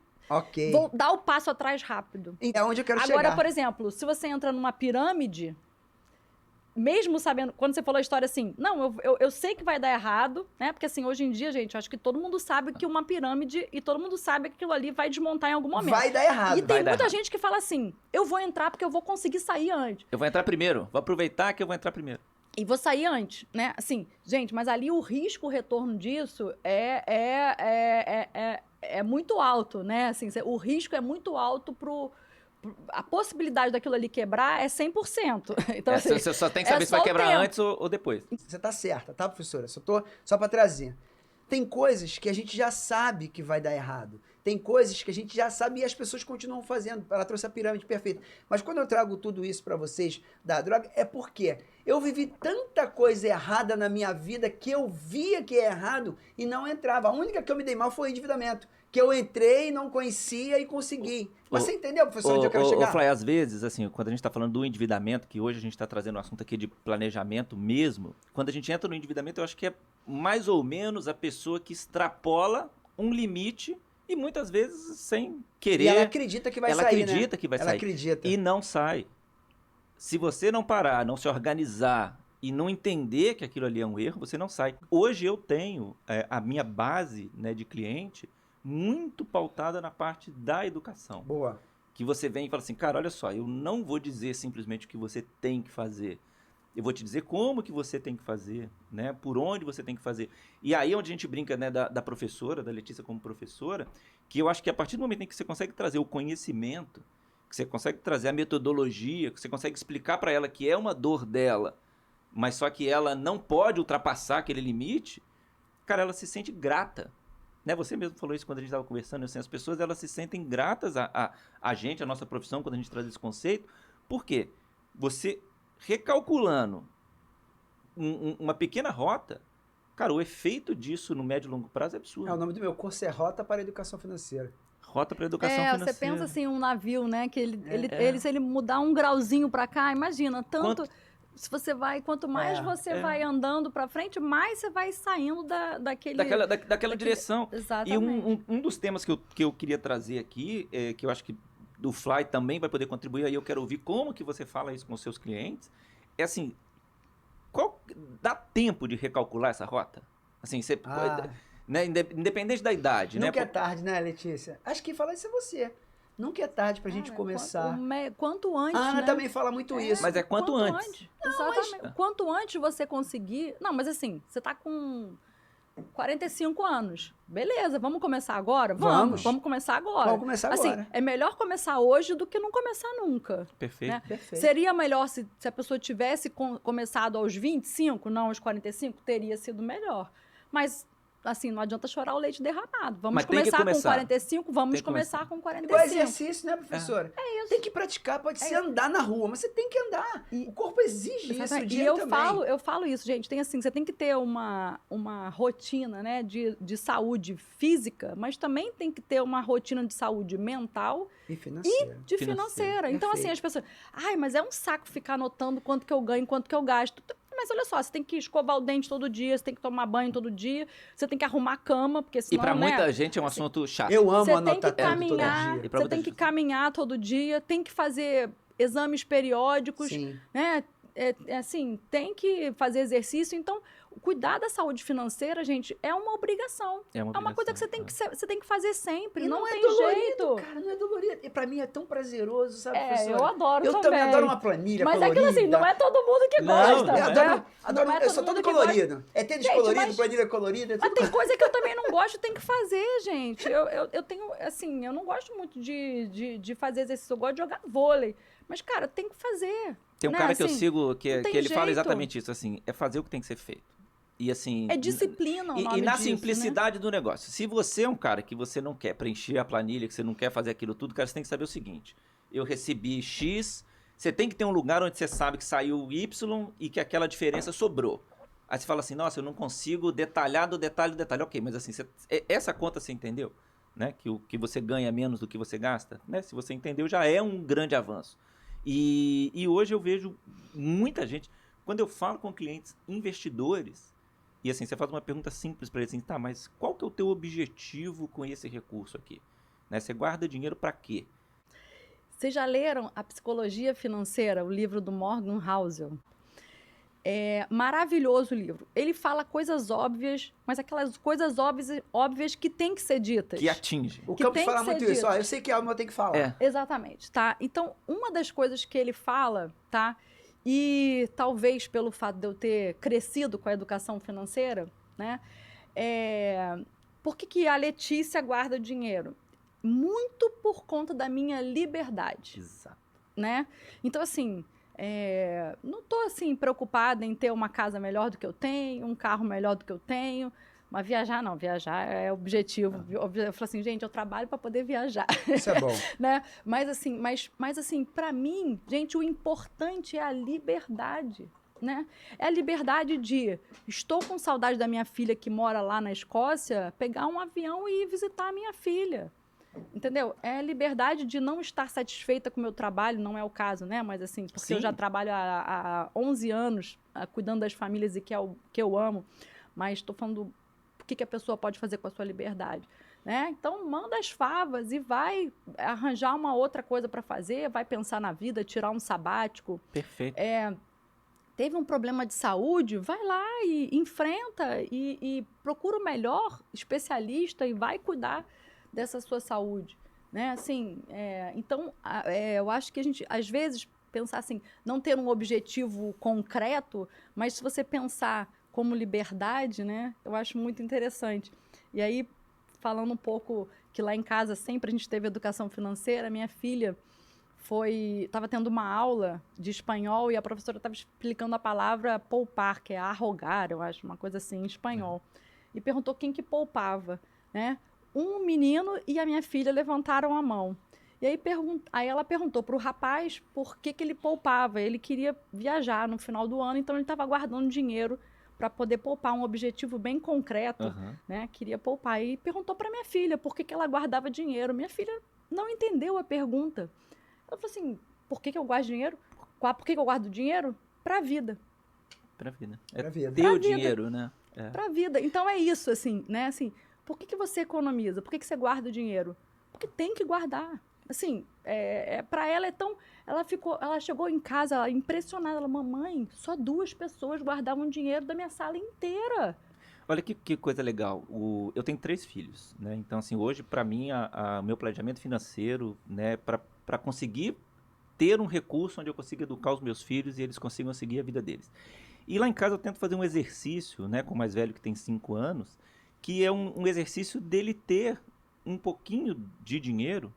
dar o passo atrás rápido. É onde eu quero chegar. Agora, por exemplo, se você entra numa pirâmide... Mesmo sabendo, quando você falou a história assim, não, eu sei que vai dar errado, né? Porque assim, hoje em dia, gente, eu acho que todo mundo sabe que uma pirâmide e todo mundo sabe que aquilo ali vai desmontar em algum momento. Vai dar errado. E tem muita gente que fala assim, eu vou entrar porque eu vou conseguir sair antes. Eu vou entrar primeiro, vou aproveitar que eu vou entrar primeiro. E vou sair antes, né? Assim, gente, mas ali o risco, o retorno disso é muito alto, né? Assim, o risco é muito alto a possibilidade daquilo ali quebrar é 100%. Então, assim, você só tem que saber se vai quebrar antes ou depois. Você tá certa, tá, professora? Só para trazer. Tem coisas que a gente já sabe que vai dar errado. Tem coisas que a gente já sabe e as pessoas continuam fazendo. Ela trouxe a pirâmide perfeita. Mas quando eu trago tudo isso para vocês da droga, é porque eu vivi tanta coisa errada na minha vida que eu via que é errado e não entrava. A única que eu me dei mal foi o endividamento. Que eu entrei, não conhecia e consegui. Mas você entendeu, professor, onde eu quero chegar? Fly, às vezes, assim, quando a gente está falando do endividamento, que hoje a gente está trazendo um assunto aqui de planejamento mesmo, quando a gente entra no endividamento, eu acho que é mais ou menos a pessoa que extrapola um limite e muitas vezes sem querer. E ela acredita que vai sair, Ela acredita que vai sair. Ela acredita. E não sai. Se você não parar, não se organizar e não entender que aquilo ali é um erro, você não sai. Hoje eu tenho a minha base, né, de cliente muito pautada na parte da educação. Boa. Que você vem e fala assim, cara, olha só, eu não vou dizer simplesmente o que você tem que fazer. Eu vou te dizer como que você tem que fazer, né? Por onde você tem que fazer. E aí onde a gente brinca, né, da professora, da Letícia como professora, que eu acho que a partir do momento em que você consegue trazer o conhecimento, que você consegue trazer a metodologia, que você consegue explicar para ela que é uma dor dela, mas só que ela não pode ultrapassar aquele limite, cara, ela se sente grata. Né? Você mesmo falou isso quando a gente estava conversando, assim, as pessoas elas se sentem gratas a gente, a nossa profissão, quando a gente traz esse conceito. Por quê? Você recalculando uma pequena rota, cara, o efeito disso no médio e longo prazo é absurdo. O nome do meu curso é Rota para a Educação Financeira. Rota para a Educação Financeira. Você pensa assim, um navio, né? Que se ele mudar um grauzinho para cá, imagina, tanto... Se você vai, quanto mais você vai andando para frente, mais você vai saindo daquela direção. Exatamente. E um dos temas que eu queria trazer aqui, que eu acho que do Fly também vai poder contribuir, aí eu quero ouvir como que você fala isso com os seus clientes, é assim, dá tempo de recalcular essa rota? Assim, você pode, né, independente da idade, Nunca né? é tarde, né, Letícia? Acho que fala isso é você. Nunca é tarde pra gente começar. Quanto antes, a Ana né? também fala muito isso. Mas é quanto antes. Exatamente. Quanto antes você conseguir... Não, mas assim, você tá com 45 anos. Beleza, vamos começar agora? Vamos. Vamos começar agora. Vamos começar agora. Assim, é melhor começar hoje do que não começar nunca. Perfeito. Né? Perfeito. Seria melhor se a pessoa tivesse começado aos 25, não aos 45? Teria sido melhor. Mas, assim, não adianta chorar o leite derramado. Vamos Mas tem que começar com começar. 45, vamos Tem que começar com Igual 45. exercício, né, professora? É isso. Tem que praticar, pode ser andar na rua, mas você tem que andar. O corpo exige isso, o Exatamente. E dinheiro também. eu falo isso, gente. Tem assim, você tem que ter uma rotina, né, de saúde física, mas também tem que ter uma rotina de saúde mental E financeira. de financeira. Então, assim, Perfeito. as pessoas... Ai, mas é um saco ficar anotando quanto que eu ganho, quanto que eu gasto. Mas olha só, você tem que escovar o dente todo dia, você tem que tomar banho todo dia, você tem que arrumar a cama, porque E senão, pra né, muita gente é um assunto chato. Eu amo você tem anotar que tudo caminhar, todo dia. E pra você muita tem que gente. caminhar todo dia, tem que fazer exames periódicos, Sim. né? Assim, tem que fazer exercício. Então, cuidar da saúde financeira, gente, é uma obrigação. É uma coisa que obrigação, você tem que fazer sempre. E não é tem dolorido, jeito. cara, não é dolorido. E pra mim é tão prazeroso, sabe, É, professora? eu adoro Eu também. também adoro uma planilha Mas é colorida. aquilo assim, não é todo mundo que Não, gosta. não Eu é. adoro, Não é eu todo sou todo mundo que gosta. colorido. É tênis Gente, colorido, mas- planilha colorida, é Mas tudo tem coisa que eu também não gosto, tem que fazer, gente. Eu tenho, assim, eu não gosto muito de fazer exercício, eu gosto de jogar vôlei. Mas, cara, tem que fazer. Tem um né? cara que eu Assim, sigo não que tem ele fala jeito. exatamente isso, assim, é fazer o que tem que ser feito. E assim... É disciplina o nome E na disso, simplicidade do negócio. Se você é um cara que você não quer preencher a planilha, que você não quer fazer aquilo tudo, cara, você tem que saber o seguinte. Eu recebi X, você tem que ter um lugar onde você sabe que saiu Y e que aquela diferença sobrou. Aí você fala assim, nossa, eu não consigo detalhar do detalhe do detalhe. Ok, mas assim, essa conta você entendeu? Né? Que o que você ganha menos do que você gasta, né? Se você entendeu, já é um grande avanço. E hoje eu vejo muita gente, quando eu falo com clientes investidores, e assim, você faz uma pergunta simples para eles assim, tá, mas qual que é o teu objetivo com esse recurso aqui? Né? Você guarda dinheiro para quê? Vocês já leram A Psicologia Financeira, o livro do Morgan Housel? É maravilhoso o livro. Ele fala coisas óbvias, mas aquelas coisas óbvias que tem que ser ditas. Que atinge. O que Campos tem que fala ser muito isso. dito. Ó, eu sei que algo eu tenho que falar. É. Exatamente, tá? Então, uma das coisas que ele fala, tá? E talvez pelo fato de eu ter crescido com a educação financeira, né? Por que a Letícia guarda dinheiro? Muito por conta da minha liberdade, Exato. né? Então, assim, não tô, assim, preocupada em ter uma casa melhor do que eu tenho, um carro melhor do que eu tenho, mas viajar não, viajar é objetivo. Eu falo assim, gente, eu trabalho para poder viajar. Isso é bom. Né? Mas assim, para mim, gente, o importante é a liberdade, né? É a liberdade de estou com saudade da minha filha que mora lá na Escócia, pegar um avião e ir visitar a minha filha. Entendeu? É a liberdade de não estar satisfeita com o meu trabalho, não é o caso, né? Mas assim, porque eu Sim. já trabalho há 11 anos cuidando das famílias e que eu amo, mas estou falando o que a pessoa pode fazer com a sua liberdade. Né? Então, manda as favas e vai arranjar uma outra coisa para fazer, vai pensar na vida, tirar um sabático. Perfeito. Teve um problema de saúde, vai lá e enfrenta e procura o melhor especialista e vai cuidar dessa sua saúde. Né? Assim, então, eu acho que a gente, às vezes, pensar assim, não ter um objetivo concreto, mas se você pensar como liberdade, né? Eu acho muito interessante. E aí, falando um pouco que lá em casa sempre a gente teve educação financeira, minha filha estava tendo uma aula de espanhol e a professora estava explicando a palavra poupar, que é arrogar, eu acho, uma coisa assim, em espanhol. E perguntou quem que poupava, né? Um menino e a minha filha levantaram a mão. E aí ela perguntou para o rapaz por que ele poupava. Ele queria viajar no final do ano, então ele estava guardando dinheiro para poder poupar, um objetivo bem concreto, né? Queria poupar. E perguntou para minha filha por que ela guardava dinheiro. Minha filha não entendeu a pergunta. Ela falou assim, por que eu guardo dinheiro? Por que eu guardo dinheiro? Para a vida. Pra vida. Pra vida. Ter Pra o vida. dinheiro, né? Para a vida. Então é isso, assim, né? Assim, por que você economiza? Por que você guarda o dinheiro? Porque tem que guardar. Assim, para ela é tão... Ela chegou em casa ela, impressionada. Ela, mamãe, só 2 pessoas guardavam dinheiro da minha sala inteira. Olha que coisa legal. Eu tenho 3 filhos, né? Então, assim, hoje, para mim, meu planejamento financeiro, né, para conseguir ter um recurso onde eu consiga educar os meus filhos e eles consigam seguir a vida deles. E lá em casa eu tento fazer um exercício, né, com o mais velho que tem 5 anos, que é um exercício dele ter um pouquinho de dinheiro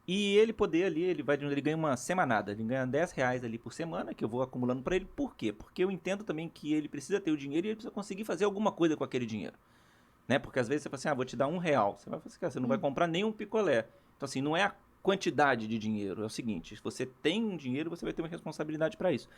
e ele poder ali, ele ganha uma semanada, ele ganha R$10 ali por semana, que eu vou acumulando para ele. Por quê? Porque eu entendo também que ele precisa ter o dinheiro e ele precisa conseguir fazer alguma coisa com aquele dinheiro. Né? Porque às vezes você fala assim, vou te dar R$1. Você vai falar assim, cara, você não vai comprar nem um picolé. Então assim, não é a quantidade de dinheiro, é o seguinte, se você tem um dinheiro, você vai ter uma responsabilidade para isso.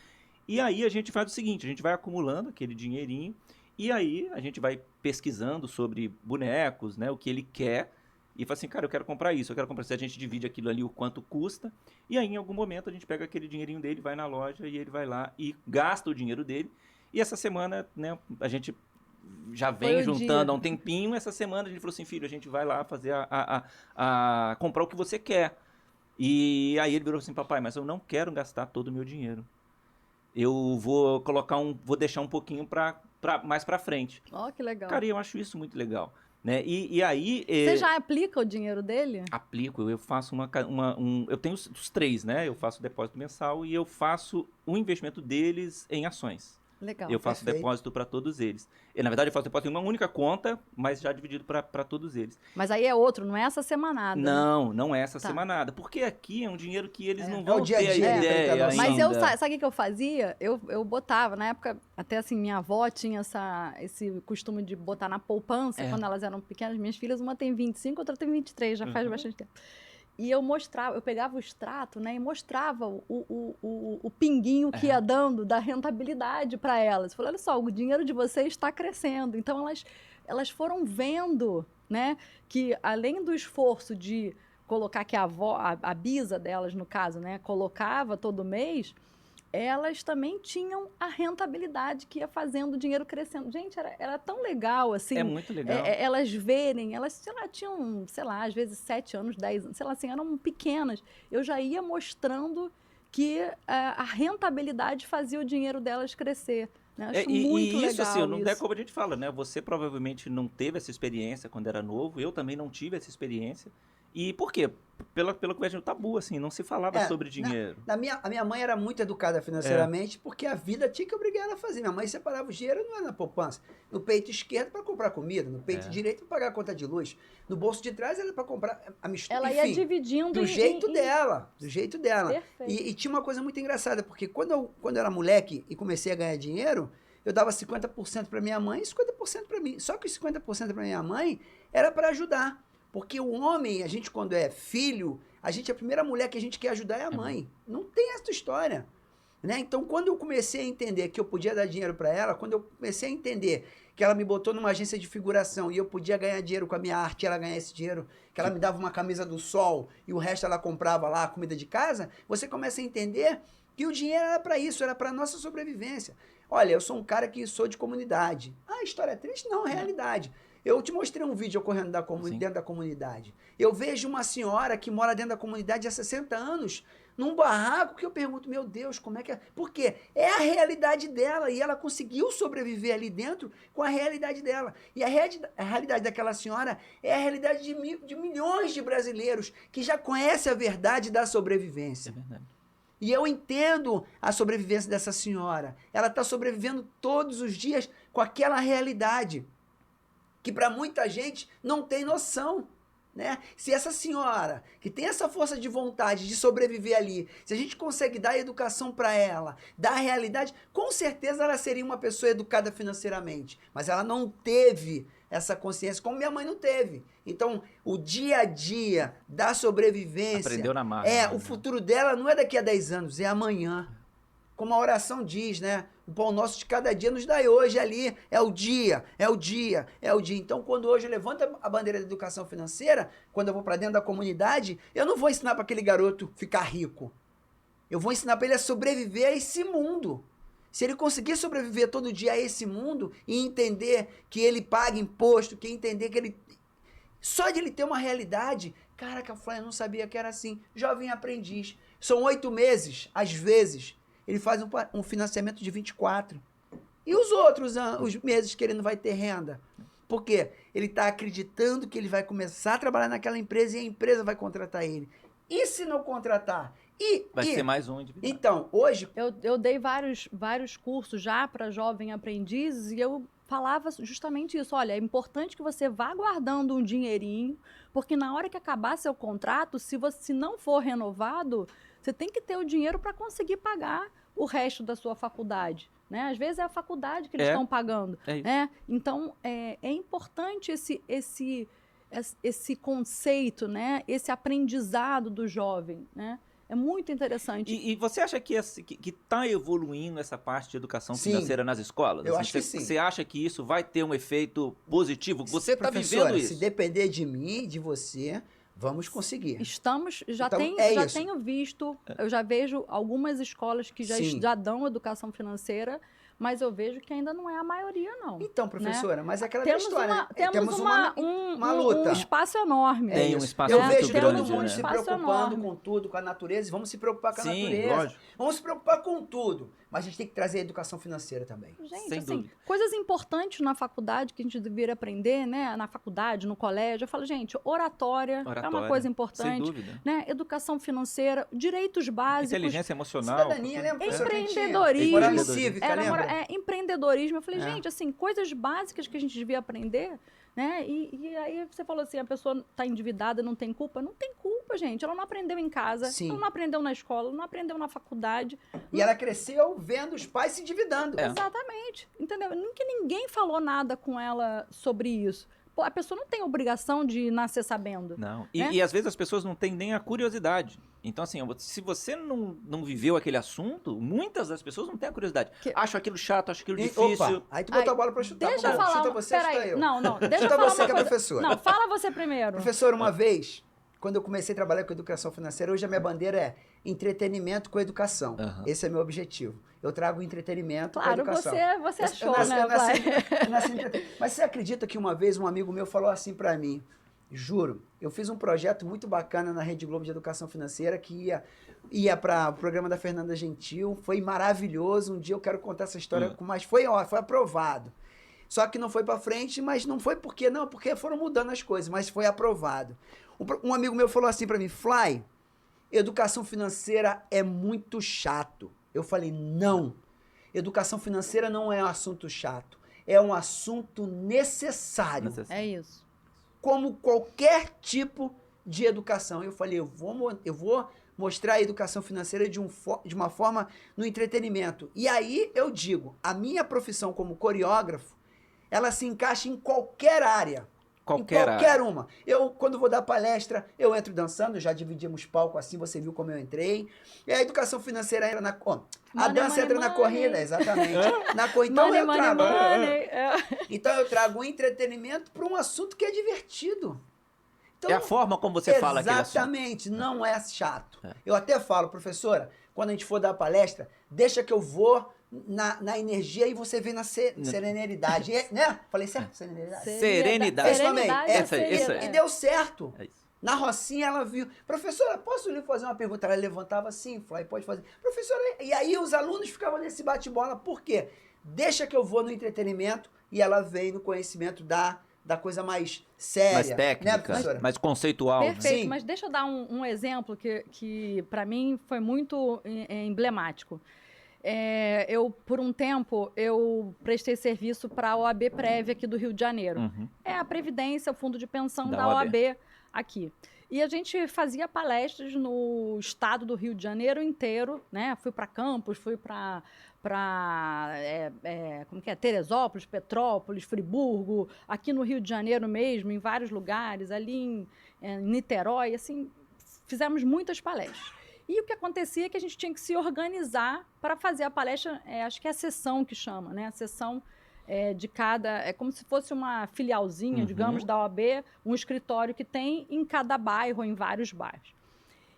E aí a gente faz o seguinte, a gente vai acumulando aquele dinheirinho e aí a gente vai pesquisando sobre bonecos, né, o que ele quer e fala assim, cara, eu quero comprar isso, eu quero comprar isso. A gente divide aquilo ali, o quanto custa, e aí em algum momento a gente pega aquele dinheirinho dele, vai na loja e ele vai lá e gasta o dinheiro dele. E essa semana, né, a gente já vem juntando há um tempinho. Essa semana a gente falou assim, filho, a gente vai lá fazer comprar o que você quer. E aí ele virou assim, papai, mas eu não quero gastar todo o meu dinheiro. Eu vou vou deixar um pouquinho mais pra frente. Ó, que legal. Cara, eu acho isso muito legal. Né? E aí... Você já aplica o dinheiro dele? Aplico, eu faço eu tenho os 3, né? Eu faço o depósito mensal e eu faço o investimento deles em ações. Legal. Eu faço depósito para todos eles. Na verdade, eu faço depósito em uma única conta, mas já dividido para todos eles. Mas aí é outro, não é essa semanada. Não, não é essa semanada. Porque aqui é um dinheiro que eles não vão dia ter a ideia ainda. Mas sabe o que eu fazia? Eu botava, na época, até assim, minha avó tinha esse costume de botar na poupança, quando elas eram pequenas. Minhas filhas, uma tem 25, outra tem 23, já faz bastante tempo. E eu pegava o extrato, né, e mostrava o pinguinho que ia dando da rentabilidade para elas. Falei, olha só, o dinheiro de vocês está crescendo. Então, elas foram vendo, né, que além do esforço de colocar que a avó, a bisa delas, no caso, né, colocava todo mês, elas também tinham a rentabilidade que ia fazendo o dinheiro crescendo. Gente, era tão legal, assim. É muito legal. Elas verem, elas, sei lá, tinham, sei lá, às vezes 7 anos, 10 anos, sei lá, assim, eram pequenas. Eu já ia mostrando que a rentabilidade fazia o dinheiro delas crescer. Né? Acho muito legal isso, assim, não é como a gente fala, né? Você provavelmente não teve essa experiência quando era novo, eu também não tive essa experiência. E por quê? Pelo que eu vejo no tabu, assim, não se falava sobre dinheiro. A minha mãe era muito educada financeiramente, porque a vida tinha que obrigar ela a fazer. Minha mãe separava o dinheiro, não era na poupança. No peito esquerdo para comprar comida, no peito direito para pagar a conta de luz. No bolso de trás era para comprar a mistura. Ela ia dividindo do jeito dela. Do jeito dela. Perfeito. E tinha uma coisa muito engraçada, porque quando eu era moleque e comecei a ganhar dinheiro, eu dava 50% para minha mãe e 50% para mim. Só que os 50% para minha mãe era para ajudar. Porque o homem, a gente quando é filho, a primeira mulher que a gente quer ajudar é a mãe. Não tem essa história. Né? Então, quando eu comecei a entender que eu podia dar dinheiro para ela, quando eu comecei a entender que ela me botou numa agência de figuração e eu podia ganhar dinheiro com a minha arte, ela ganhar esse dinheiro, que ela me dava uma camisa do Sol e o resto ela comprava lá a comida de casa, você começa a entender que o dinheiro era para isso, era para nossa sobrevivência. Olha, eu sou um cara que sou de comunidade. Ah, história triste? Não, realidade. Eu te mostrei um vídeo ocorrendo dentro da comunidade. Eu vejo uma senhora que mora dentro da comunidade há 60 anos, num barraco, que eu pergunto, meu Deus, como é que é? Por quê? É a realidade dela, e ela conseguiu sobreviver ali dentro com a realidade dela. E a realidade daquela senhora é a realidade de milhões de brasileiros que já conhecem a verdade da sobrevivência. É verdade. E eu entendo a sobrevivência dessa senhora. Ela está sobrevivendo todos os dias com aquela realidade que para muita gente não tem noção, né? Se essa senhora, que tem essa força de vontade de sobreviver ali, se a gente consegue dar educação para ela, dar a realidade, com certeza ela seria uma pessoa educada financeiramente, mas ela não teve essa consciência, como minha mãe não teve. Então, o dia a dia da sobrevivência... Aprendeu na marra. O futuro dela não é daqui a 10 anos, é amanhã. Como a oração diz, né? O pão nosso de cada dia nos dai hoje ali. É o dia, é o dia, é o dia. Então, quando hoje eu levanto a bandeira da educação financeira, quando eu vou para dentro da comunidade, eu não vou ensinar para aquele garoto ficar rico. Eu vou ensinar para ele a sobreviver a esse mundo. Se ele conseguir sobreviver todo dia a esse mundo e entender que ele paga imposto, que entender que ele... Só de ele ter uma realidade... Caraca, eu não sabia que era assim. Jovem aprendiz. São 8 meses, às vezes... Ele faz um financiamento de 24. E os outros os meses que ele não vai ter renda? Por quê? Ele está acreditando que ele vai começar a trabalhar naquela empresa e a empresa vai contratar ele. E se não contratar? Vai ser mais um individual. Então, hoje... Eu dei vários cursos já para jovem aprendizes e eu falava justamente isso. Olha, é importante que você vá guardando um dinheirinho, porque na hora que acabar seu contrato, se não for renovado, você tem que ter o dinheiro para conseguir pagar o resto da sua faculdade. Né? Às vezes é a faculdade que eles estão pagando. É isso. Né? Então, é importante esse conceito, né? Esse aprendizado do jovem, né? É muito interessante. E você acha que está evoluindo essa parte de educação financeira nas escolas? Eu acho que sim. Você acha que isso vai ter um efeito positivo? Você está vivendo isso? Se depender de mim, de você, vamos conseguir. Já tenho visto, eu já vejo algumas escolas que já dão educação financeira, mas eu vejo que ainda não é a maioria, não. Então, professora, né? mas é aquela temos história, uma, né? Temos uma luta. Um espaço enorme. Tem um espaço Eu muito vejo grande, todo mundo né? se preocupando com tudo, com a natureza, e vamos se preocupar com a natureza. Lógico. Vamos se preocupar com tudo. Mas a gente tem que trazer a educação financeira também. Gente, Sem assim, dúvida. coisas importantes na faculdade que a gente deveria aprender, né? Na faculdade, no colégio. Eu falo, gente, oratória é uma coisa importante. Sem dúvida. Né? Educação financeira, direitos básicos. Inteligência emocional. Cidadania, lembra, professora? Empreendedorismo. Moral cívica, lembra? Empreendedorismo. Eu falei, gente, assim, coisas básicas que a gente devia aprender, né? E aí você falou assim, a pessoa está endividada, não tem culpa? Não tem culpa, gente. Ela não aprendeu em casa, Sim. ela não aprendeu na escola, não aprendeu na faculdade. E ela cresceu vendo os pais se endividando. Exatamente. Entendeu? Nunca ninguém falou nada com ela sobre isso. Pô, a pessoa não tem obrigação de nascer sabendo. Não. Né? E às vezes as pessoas não têm nem a curiosidade. Então, assim, se você não viveu aquele assunto, muitas das pessoas não têm a curiosidade. Acham aquilo chato, acham aquilo difícil. Opa, aí tu botou a bola pra chutar. Deixa eu falar. Chuta você, chuta Peraí. eu. Não, deixa Chuta eu falar você uma que é coisa. professora. Não, fala você primeiro. Professor, uma vez, quando eu comecei a trabalhar com educação financeira, hoje a minha bandeira é entretenimento com educação. Esse é meu objetivo. Eu trago entretenimento com educação. Claro, você achou, né, Mas você acredita que uma vez um amigo meu falou assim pra mim, juro, eu fiz um projeto muito bacana na Rede Globo de Educação Financeira que ia para o programa da Fernanda Gentil, foi maravilhoso, um dia eu quero contar essa história, mas foi aprovado. Só que não foi para frente, mas não foi porque foram mudando as coisas, mas foi aprovado. Um amigo meu falou assim para mim, Fly, educação financeira é muito chato. Eu falei, não, educação financeira não é um assunto chato, é um assunto necessário. É isso. Como qualquer tipo de educação. Eu falei, eu vou mostrar a educação financeira de uma forma no entretenimento. E aí eu digo, a minha profissão como coreógrafo, ela se encaixa em qualquer área. Qualquer uma. Eu, quando vou dar palestra, eu entro dançando, já dividimos palco assim, você viu como eu entrei. E a educação financeira entra a dança entra na corrida, exatamente. Então eu trago. Então eu trago o entretenimento para um assunto que é divertido. Então, é a forma como você fala aquele assunto. Exatamente, não é chato. Eu até falo, professora, quando a gente for dar palestra, deixa que eu vou na energia e você vem na serenidade. Né? Falei certo? Serenidade? Serenidade. Isso também. Isso aí. E deu certo. É isso. Na Rocinha ela viu, professora, posso lhe fazer uma pergunta? Ela levantava assim, falei, pode fazer. Professora, e aí os alunos ficavam nesse bate-bola, por quê? Deixa que eu vou no entretenimento e ela vem no conhecimento da coisa mais séria. Mais técnica, né, professora? mais conceitual. Perfeito, né? mas deixa eu dar um exemplo que para mim foi muito emblemático. Por um tempo, eu prestei serviço para a OAB Prévia aqui do Rio de Janeiro. É a Previdência, o fundo de pensão da OAB aqui. E a gente fazia palestras no estado do Rio de Janeiro inteiro, né? Fui para Campos, fui para Teresópolis, Petrópolis, Friburgo, aqui no Rio de Janeiro mesmo, em vários lugares, ali em Niterói, assim, fizemos muitas palestras. E o que acontecia é que a gente tinha que se organizar para fazer a palestra, acho que é a sessão que chama, né? A sessão de cada... É como se fosse uma filialzinha, digamos, da OAB, um escritório que tem em cada bairro, em vários bairros.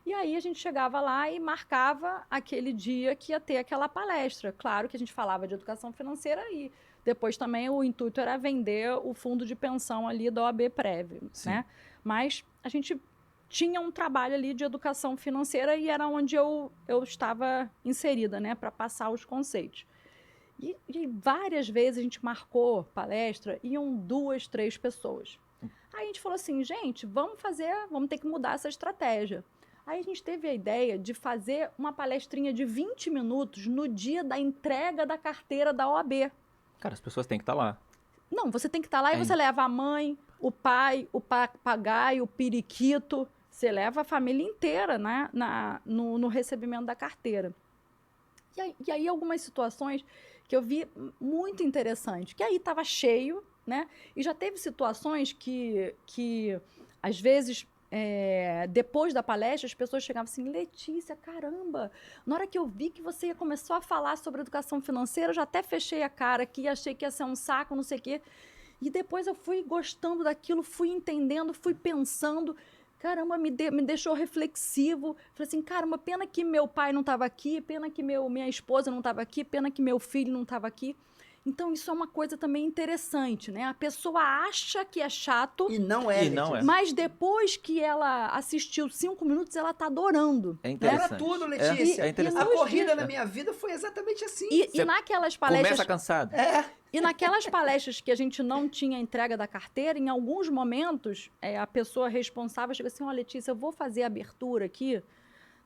E aí a gente chegava lá e marcava aquele dia que ia ter aquela palestra. Claro que a gente falava de educação financeira e depois também o intuito era vender o fundo de pensão ali da OAB Prévia, né? Mas a gente tinha um trabalho ali de educação financeira e era onde eu estava inserida, né, para passar os conceitos. E várias vezes a gente marcou palestra, iam 2, 3 pessoas. Aí a gente falou assim, gente, vamos ter que mudar essa estratégia. Aí a gente teve a ideia de fazer uma palestrinha de 20 minutos no dia da entrega da carteira da OAB. Cara, as pessoas têm que estar lá. Não, você tem que estar lá e você leva a mãe, o pai, o papagaio, o periquito. Você leva a família inteira, né, no recebimento da carteira. E aí algumas situações que eu vi muito interessante, que aí estava cheio, né? E já teve situações que às vezes, depois da palestra, as pessoas chegavam assim, Letícia, caramba, na hora que eu vi que você começou a falar sobre educação financeira, eu já até fechei a cara aqui, achei que ia ser um saco, não sei o quê. E depois eu fui gostando daquilo, fui entendendo, fui pensando, caramba, me deixou reflexivo. Falei assim, caramba, pena que meu pai não estava aqui, pena que minha esposa não estava aqui, pena que meu filho não estava aqui. Então, isso é uma coisa também interessante, né? A pessoa acha que é chato. E não é, Letícia. Mas depois que ela assistiu 5 minutos, ela tá adorando. É interessante. Era tudo, Letícia. É interessante. A corrida na minha vida foi exatamente assim. E naquelas palestras... Começa cansado. E naquelas palestras que a gente não tinha entrega da carteira, em alguns momentos, a pessoa responsável chega assim, ó, Letícia, eu vou fazer a abertura aqui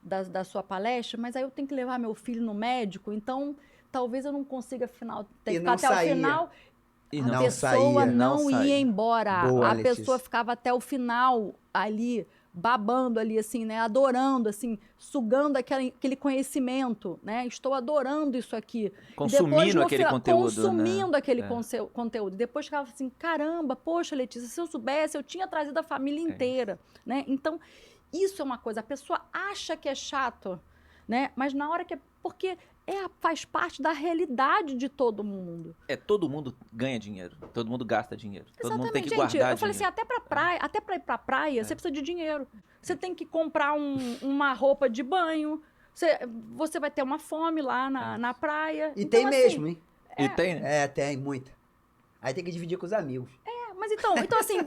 da sua palestra, mas aí eu tenho que levar meu filho no médico, então talvez eu não consiga ter que ficar até o final. E A não pessoa saía, não ia saía. embora. Boa, A Letícia. pessoa ficava até o final ali, babando ali, assim, né? Adorando, assim, sugando aquele conhecimento, né? Estou adorando isso aqui. Consumindo E depois, no aquele final, conteúdo, consumindo né? aquele conteúdo. Depois ficava assim, caramba, poxa, Letícia, se eu soubesse, eu tinha trazido a família inteira, né? Então, isso é uma coisa, a pessoa acha que é chato, né? Mas na hora que... Porque faz parte da realidade de todo mundo. Todo mundo ganha dinheiro, todo mundo gasta dinheiro, todo Exatamente, mundo tem que gente, guardar eu falei assim, dinheiro. até pra ir pra praia, você precisa de dinheiro. Você tem que comprar uma roupa de banho, você vai ter uma fome lá na praia. E Então, tem assim, mesmo, hein? E tem, né? Tem, muita. Aí tem que dividir com os amigos. Mas então assim,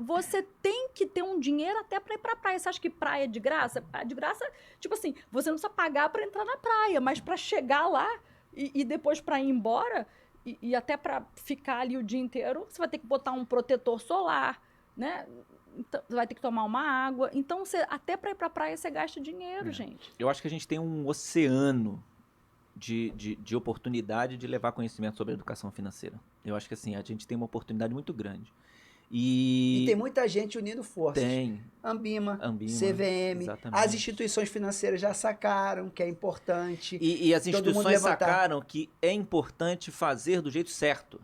você tem que ter um dinheiro até pra ir pra praia. Você acha que praia é de graça? De graça, tipo assim, você não precisa pagar pra entrar na praia, mas pra chegar lá e depois pra ir embora e até pra ficar ali o dia inteiro, você vai ter que botar um protetor solar, né? Então, você vai ter que tomar uma água. Então, até pra ir pra praia, você gasta dinheiro, gente. Eu acho que a gente tem um oceano de oportunidade de levar conhecimento sobre educação financeira. Eu acho que assim, a gente tem uma oportunidade muito grande. E tem muita gente unindo forças. Tem. Ambima, Ambima, CVM, exatamente. as instituições financeiras já sacaram que é importante. E as todo mundo instituições levantar. sacaram que é importante fazer do jeito certo.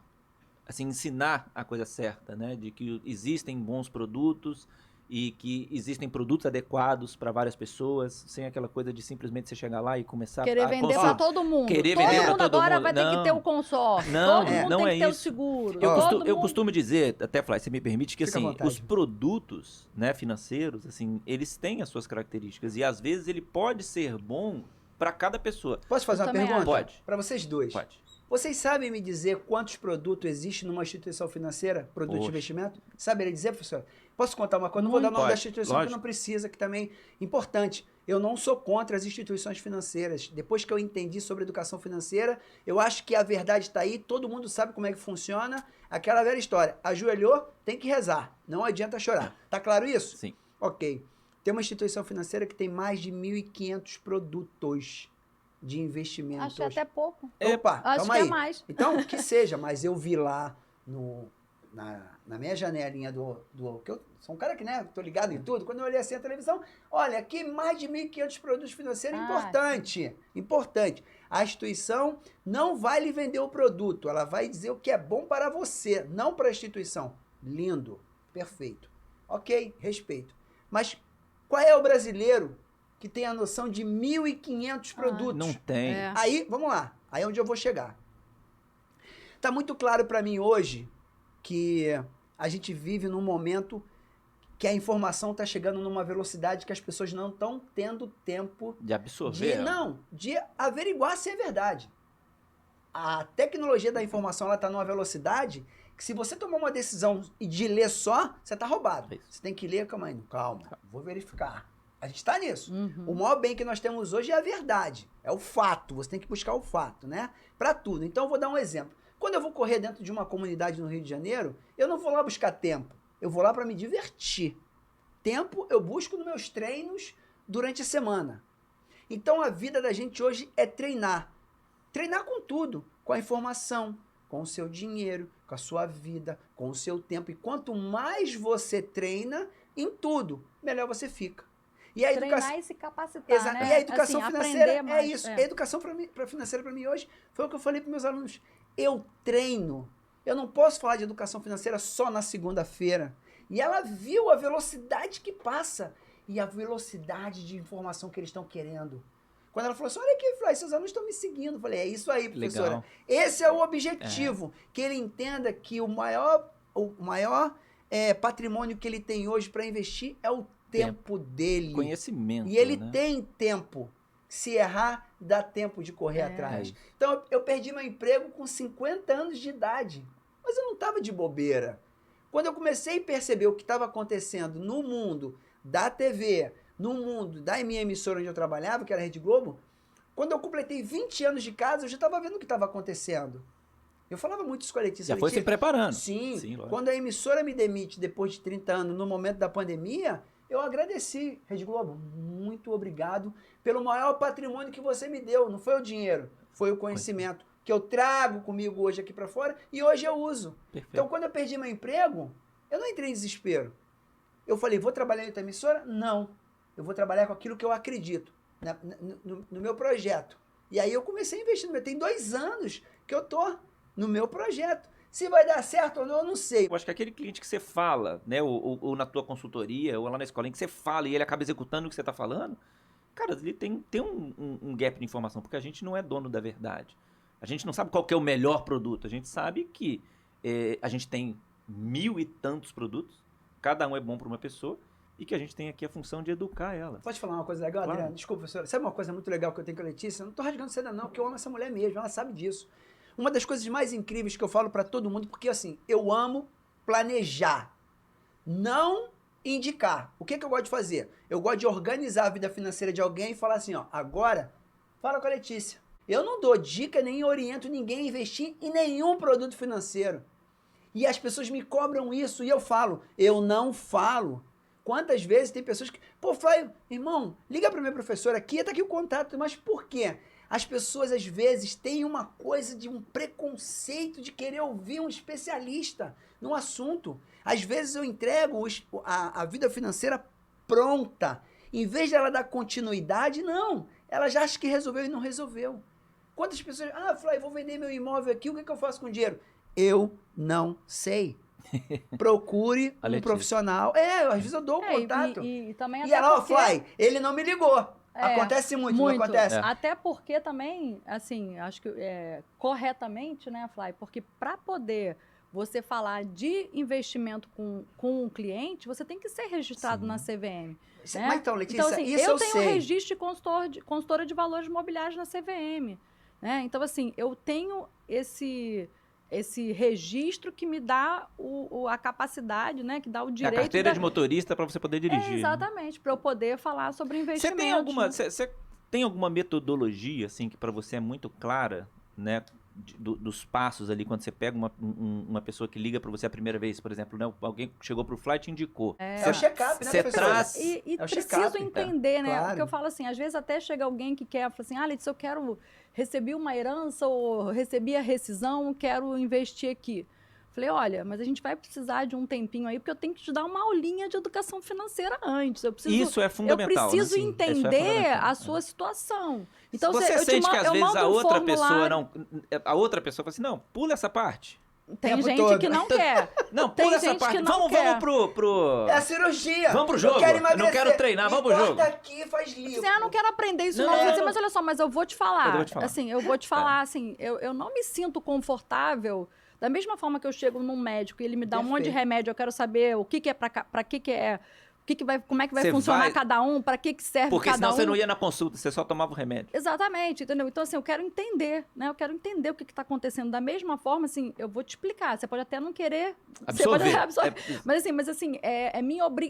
Assim, ensinar a coisa certa, né? De que existem bons produtos e que existem produtos adequados para várias pessoas, sem aquela coisa de simplesmente você chegar lá e começar Querer vender pra todo mundo. Querer todo vender pra mundo todo agora mundo. vai ter que ter o consórcio. Não, todo mundo não tem é que ter o isso. seguro. Eu costumo dizer, até Fly, você me permite, que Fica à assim, vontade. os produtos, né, financeiros, assim, eles têm as suas características e às vezes ele pode ser bom para cada pessoa. Posso fazer Eu uma também pergunta? acho. Pode. Para vocês dois. Pode. Vocês sabem me dizer quantos produtos existem numa instituição financeira? Produto de Poxa. investimento? Saberia dizer, professor? Posso contar uma coisa? Não vou dar o nome da Pode, instituição, lógico. que não precisa, que também é importante. Eu não sou contra as instituições financeiras. Depois que eu entendi sobre educação financeira, eu acho que a verdade está aí, todo mundo sabe como é que funciona. Aquela velha história, ajoelhou, tem que rezar, não adianta chorar. Tá claro isso? Sim. Ok. Tem uma instituição financeira que tem mais de 1.500 produtos de investimento. Acho que é até pouco. Opa, Acho calma que aí. é mais. Então, que seja, mas eu vi lá na minha janelinha que eu sou um cara que, né, tô ligado em tudo, quando eu olhei assim a televisão, olha, aqui mais de 1.500 produtos financeiros, importante. A instituição não vai lhe vender o produto, ela vai dizer o que é bom para você, não para a instituição. Lindo, perfeito. Ok, respeito. Mas qual é o brasileiro que tem a noção de 1.500 produtos? Não tem. É. Aí, vamos lá. Aí é onde eu vou chegar. Tá muito claro para mim hoje que a gente vive num momento que a informação tá chegando numa velocidade que as pessoas não estão tendo tempo De absorver. de averiguar se é verdade. A tecnologia da informação, ela tá numa velocidade que se você tomar uma decisão e de ler só, você tá roubado. Isso. Você tem que ler, calma aí, calma, vou verificar. A gente tá nisso. Uhum. O maior bem que nós temos hoje é a verdade. É o fato. Você tem que buscar o fato, né? Para tudo. Então, eu vou dar um exemplo. Quando eu vou correr dentro de uma comunidade no Rio de Janeiro, eu não vou lá buscar tempo. Eu vou lá para me divertir. Tempo eu busco nos meus treinos, durante a semana. Então a vida da gente hoje é treinar. Treinar com tudo, com a informação, com o seu dinheiro, com a sua vida, com o seu tempo. E quanto mais você treina em tudo, melhor você fica. E a Treinar e se capacitar, né? E a educação assim, financeira mais, é isso. A educação financeira para mim hoje foi o que eu falei para meus alunos. Eu treino. Eu não posso falar de educação financeira só na segunda-feira. E ela viu a velocidade que passa e a velocidade de informação que eles estão querendo. Quando ela falou assim, olha aqui, Fly, seus alunos estão me seguindo. Eu falei, é isso aí, professora. Legal. Esse é o objetivo. Que ele entenda que o maior patrimônio que ele tem hoje para investir é o tempo dele. Conhecimento, E ele né? tem tempo. Se errar, dá tempo de correr atrás. Então, eu perdi meu emprego com 50 anos de idade. Mas eu não estava de bobeira. Quando eu comecei a perceber o que estava acontecendo no mundo da TV, no mundo da minha emissora onde eu trabalhava, que era a Rede Globo, quando eu completei 20 anos de casa, eu já estava vendo o que estava acontecendo. Eu falava muito isso com a Letícia. Já foi se preparando. Sim. Lógico. Quando a emissora me demite depois de 30 anos, no momento da pandemia, eu agradeci, Rede Globo, muito obrigado pelo maior patrimônio que você me deu. Não foi o dinheiro, foi o conhecimento que eu trago comigo hoje aqui para fora e hoje eu uso. Perfeito. Então, quando eu perdi meu emprego, eu não entrei em desespero. Eu falei, vou trabalhar em outra emissora? Não. Eu vou trabalhar com aquilo que eu acredito, no meu projeto. E aí eu comecei a investir. Tem 2 anos que eu tô no meu projeto. Se vai dar certo ou não, eu não sei. Eu acho que aquele cliente que você fala, né, ou na tua consultoria, ou lá na escolinha, que você fala e ele acaba executando o que você está falando, cara, ele tem um gap de informação, porque a gente não é dono da verdade. A gente não sabe qual que é o melhor produto. A gente sabe que a gente tem 1000 e tantos produtos, cada um é bom para uma pessoa, e que a gente tem aqui a função de educar ela. Pode falar uma coisa legal, Claro. Adriano? Desculpa, professora. Sabe uma coisa muito legal que eu tenho com a Letícia? Eu não tô rasgando seda não, porque eu amo essa mulher mesmo, ela sabe disso. Uma das coisas mais incríveis que eu falo para todo mundo, porque assim, eu amo planejar, não indicar. O que eu gosto de fazer? Eu gosto de organizar a vida financeira de alguém e falar assim, ó, agora, fala com a Letícia. Eu não dou dica nem oriento ninguém a investir em nenhum produto financeiro. E as pessoas me cobram isso e eu falo, eu não falo. Quantas vezes tem pessoas que, pô, Flávio, irmão, liga para minha professora aqui, tá aqui o contato, mas por quê? As pessoas, às vezes, têm uma coisa de um preconceito de querer ouvir um especialista no assunto. Às vezes eu entrego a vida financeira pronta. Em vez dela dar continuidade, não. Ela já acha que resolveu e não resolveu. Quantas pessoas... Ah, Flávio, vou vender meu imóvel aqui, o que eu faço com o dinheiro? Eu não sei. Procure um profissional. Às vezes eu dou o contato. E também e ela, Flávio, ele não me ligou. Acontece muito, não acontece? Até porque também, assim, acho que corretamente, né, Fly? Porque para poder você falar de investimento com um cliente, você tem que ser registrado na CVM. Né? Mas então, Letícia, então, assim, isso eu sei. Eu tenho um registro de consultora de valores imobiliários na CVM. Né? Então, assim, eu tenho esse registro que me dá a capacidade, né? Que dá o direito... A carteira de motorista para você poder dirigir. Exatamente, para eu poder falar sobre investimentos. Você tem alguma metodologia, assim, que para você é muito clara, né? Dos passos ali, quando você pega uma pessoa que liga para você a primeira vez, por exemplo, né? Alguém chegou para o Fly e te indicou. É o check-up, né, professora? Traz... E preciso entender, né? Claro. Porque eu falo assim, às vezes até chega alguém que quer, fala assim, Letícia, eu quero receber uma herança ou recebi a rescisão, quero investir aqui. Falei, olha, mas a gente vai precisar de um tempinho aí, porque eu tenho que te dar uma aulinha de educação financeira antes. Isso é fundamental. Eu preciso né? entender a sua situação. Então, você sente que às vezes a outra pessoa não... A outra pessoa fala assim, não, pula essa parte. Tem gente que não quer. Não, pula essa parte. Vamos pro... É a cirurgia. Vamos pro jogo. Eu não quero treinar, vamos pro jogo. Corta aqui e faz livro. Assim, não quero aprender isso não. Mas olha só, mas eu vou te falar. Assim, eu vou te falar, assim, eu não me sinto confortável. Da mesma forma que eu chego num médico e ele me dá um monte de remédio, eu quero saber o que é para que é... como é que vai funcionar cada um, para que serve cada um. Porque senão você não ia na consulta, você só tomava o remédio. Exatamente, entendeu? Então, assim, eu quero entender, né? Eu quero entender o que está acontecendo. Da mesma forma, assim, eu vou te explicar. Você pode até não querer... absorver. Você pode absorver. Mas assim,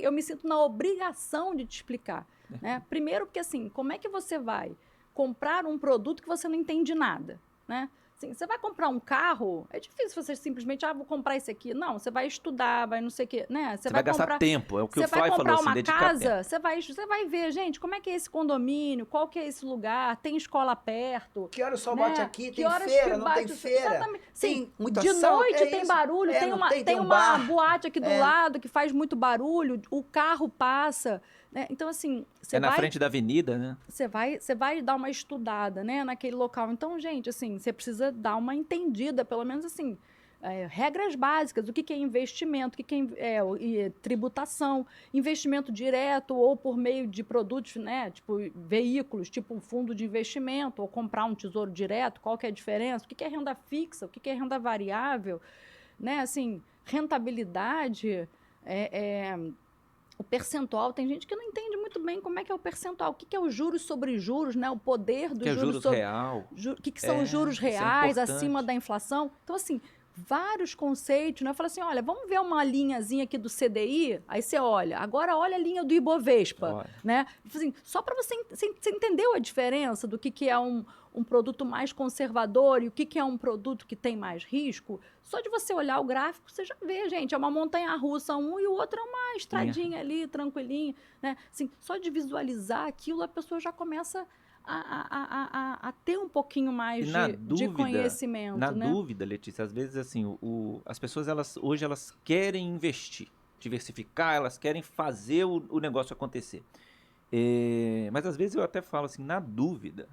eu me sinto na obrigação de te explicar. Né? Primeiro porque, assim, como é que você vai comprar um produto que você não entende nada, né? Assim, você vai comprar um carro, é difícil você simplesmente, vou comprar esse aqui. Não, você vai estudar, vai não sei o quê, né? Você vai gastar tempo, é o que o Fly falou, você vai comprar assim, uma dedicar casa, tempo. você vai ver, gente, como é que é esse condomínio, qual que é esse lugar, tem escola perto. Que hora o sol né? bate aqui? Que Tem horas feira, que não bate tem o sol? feira? Exatamente. Tem Sim, muita de sal? noite É tem isso. barulho, É, tem não uma, tem um uma bar. boate aqui do É. lado que faz muito barulho, o carro passa. Né? Então, assim, você Na frente da avenida, né? você vai dar uma estudada, né, naquele local. Então, gente, assim, você precisa dar uma entendida, pelo menos assim, regras básicas, o que é investimento, o que é tributação, investimento direto ou por meio de produtos, né, tipo veículos, tipo um fundo de investimento, ou comprar um tesouro direto, qual que é a diferença, o que é renda fixa, o que é renda variável, né, assim, rentabilidade, o percentual, tem gente que não entende muito bem como é que é o percentual, o que é os juros sobre juros, né? O poder dos que é juros juros sobre... real. O que são os juros isso é reais importante. acima da inflação. Então, assim, vários conceitos, né? Eu falo assim, olha, vamos ver uma linhazinha aqui do CDI, aí você olha. Agora olha a linha do Ibovespa, Olha. né? Assim, só para você entendeu a diferença do que é um produto mais conservador e o que é um produto que tem mais risco, só de você olhar o gráfico, você já vê, gente, é uma montanha-russa e o outro é uma estradinha ali, tranquilinha, né? Assim, só de visualizar aquilo, a pessoa já começa a ter um pouquinho mais de conhecimento, na né? dúvida, Letícia, às vezes, assim, as pessoas, hoje, elas querem investir, diversificar, elas querem fazer o negócio acontecer. Mas, às vezes, eu até falo assim, na dúvida,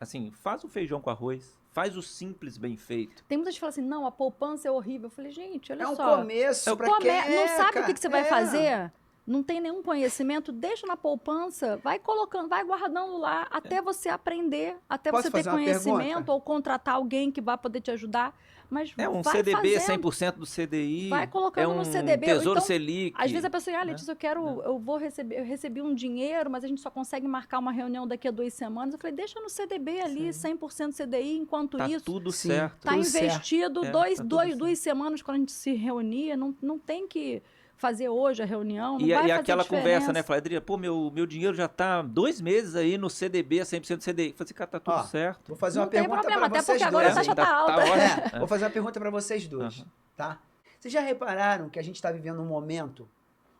assim, faz o feijão com arroz, faz o simples bem feito. Tem muita gente que fala assim, não, a poupança é horrível. Eu falei, gente, olha só. É um começo pra quem não sabe cara, o que você vai fazer? Não tem nenhum conhecimento, deixa na poupança, vai colocando, vai guardando lá, até você aprender, até Posso você ter fazer uma conhecimento pergunta? ou contratar alguém que vai poder te ajudar. Mas Um vai CDB, fazendo. 100% do CDI. Vai colocando no CDB. Tesouro Então, Selic. às vezes a pessoa, né? Letícia, eu recebi um dinheiro, mas a gente só consegue marcar uma reunião daqui a 2 semanas. Eu falei, deixa no CDB ali, 100% CDI, enquanto Tá isso. tudo Sim. certo. Está tudo investido certo. Tá tudo certo. 2 semanas quando a gente se reunia, não tem que fazer hoje a reunião, não E vai fazer aquela diferença. conversa, né, Fladria? Pô, meu dinheiro já tá 2 meses aí no CDB, 100% CDI. Eu falei assim, cara, tá tudo certo. Vou fazer Não uma tem pergunta problema, pra até vocês porque agora a dois. taxa tá alta. ótimo. Vou fazer uma pergunta pra vocês dois, tá? Vocês já repararam que a gente está vivendo um momento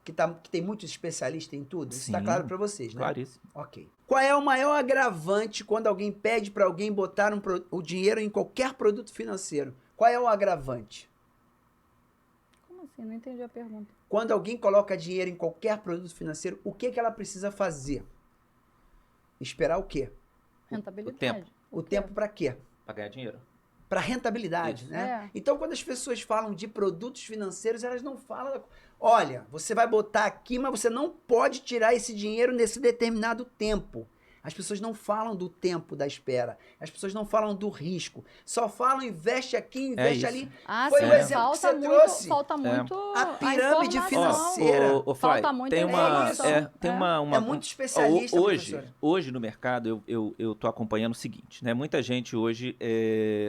que tem muitos especialistas em tudo? Isso tá Sim, claro pra vocês, né? Claríssimo. Ok. Qual é o maior agravante quando alguém pede pra alguém botar o dinheiro em qualquer produto financeiro? Qual é o agravante? Como assim? Não entendi a pergunta. Quando alguém coloca dinheiro em qualquer produto financeiro, o que ela precisa fazer? Esperar o quê? Rentabilidade. tempo. O tempo pra quê? Pra ganhar dinheiro. Para rentabilidade, Isso. né? Então, quando as pessoas falam de produtos financeiros, elas não falam, olha, você vai botar aqui, mas você não pode tirar esse dinheiro nesse determinado tempo. As pessoas não falam do tempo da espera. As pessoas não falam do risco. Só falam, investe aqui, investe ali. Foi o exemplo que você trouxe. Falta muito A pirâmide informação. financeira. Falta muita informação. É muito especialista, hoje no mercado, eu tô acompanhando o seguinte, né? Muita gente hoje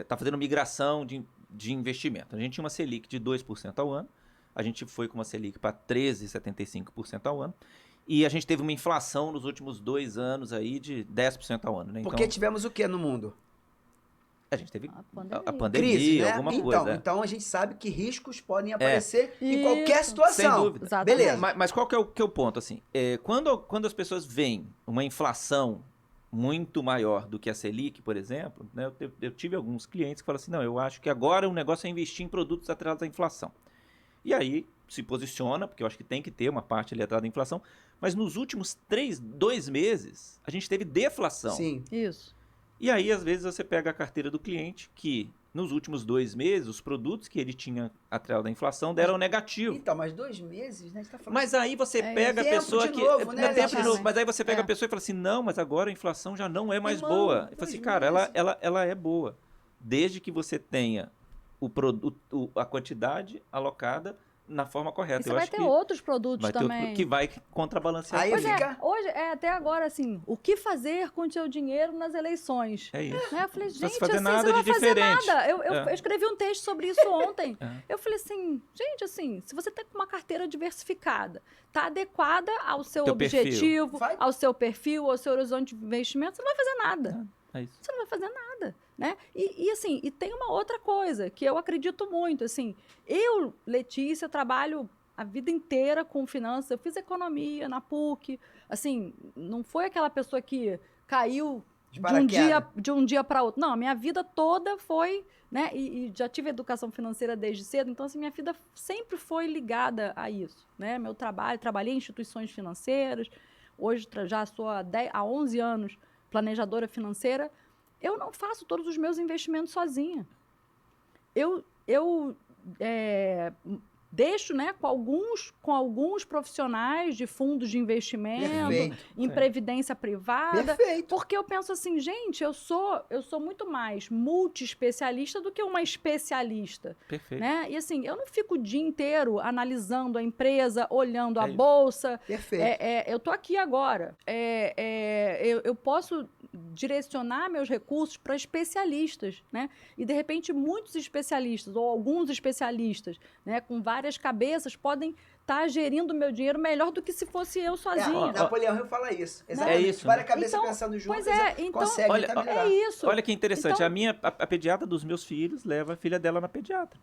tá fazendo migração de investimento. A gente tinha uma Selic de 2% ao ano. A gente foi com uma Selic para 13,75% ao ano. E a gente teve uma inflação nos últimos 2 anos aí de 10% ao ano, né? Porque tivemos o que no mundo? A gente teve a pandemia, crise, né? alguma coisa. Então a gente sabe que riscos podem aparecer em qualquer situação. Sem dúvida. Exatamente. Beleza. Mas qual que é o ponto, assim? Quando as pessoas veem uma inflação muito maior do que a Selic, por exemplo, né? Eu tive alguns clientes que falam assim, não, eu acho que agora o negócio é investir em produtos atrelados à inflação. E aí se posiciona, porque eu acho que tem que ter uma parte ali atrás da inflação, mas nos últimos 2 meses, a gente teve deflação. Sim. Isso. E aí, às vezes, você pega a carteira do cliente que, nos últimos 2 meses, os produtos que ele tinha atrelado à inflação deram negativo. Então, mas 2 meses, né? Você tá falando... Mas aí você pega a pessoa que... Novo, né, tempo de novo. Letícia? Mas aí você pega a pessoa e fala assim, não, mas agora a inflação já não é mais boa. Eu falo assim, cara, ela é boa. Desde que você tenha a quantidade alocada na forma correta. E você vai ter outros produtos também. Que vai contrabalancear. Aí hoje, até agora, assim, o que fazer com o seu dinheiro nas eleições? É isso. Né? Eu falei, Não gente, fazer assim, nada você não vai fazer diferente. nada. Eu escrevi um texto sobre isso ontem. Eu falei assim, gente, assim, se você tem uma carteira diversificada, tá adequada ao seu objetivo, ao seu perfil, ao seu horizonte de investimento, você não vai fazer nada. É isso. Você não vai fazer nada, né? Assim, e tem uma outra coisa que eu acredito muito, assim, eu, Letícia, trabalho a vida inteira com finanças, eu fiz economia na PUC, assim, não foi aquela pessoa que caiu de um dia para outro. Não, a minha vida toda foi, né? E já tive educação financeira desde cedo, então, assim, minha vida sempre foi ligada a isso, né? Meu trabalhei em instituições financeiras, hoje já sou há 11 anos planejadora financeira. Eu não faço todos os meus investimentos sozinha. Eu deixo, né, com alguns profissionais de fundos de investimento, em previdência privada, porque eu penso assim, gente, eu sou muito mais multi-especialista do que uma especialista. Perfeito. Né? E assim, eu não fico o dia inteiro analisando a empresa, olhando a bolsa. Perfeito. Eu estou aqui agora. Eu posso direcionar meus recursos para especialistas, né? E, de repente, muitos especialistas, ou alguns especialistas, né, com várias cabeças, podem estar gerindo o meu dinheiro melhor do que se fosse eu sozinha. Napoleão Hill fala isso. Exatamente. É isso. Várias cabeças pensando juntas, conseguem melhorar. É isso. Olha que interessante. Então, a pediatra dos meus filhos leva a filha dela na pediatra.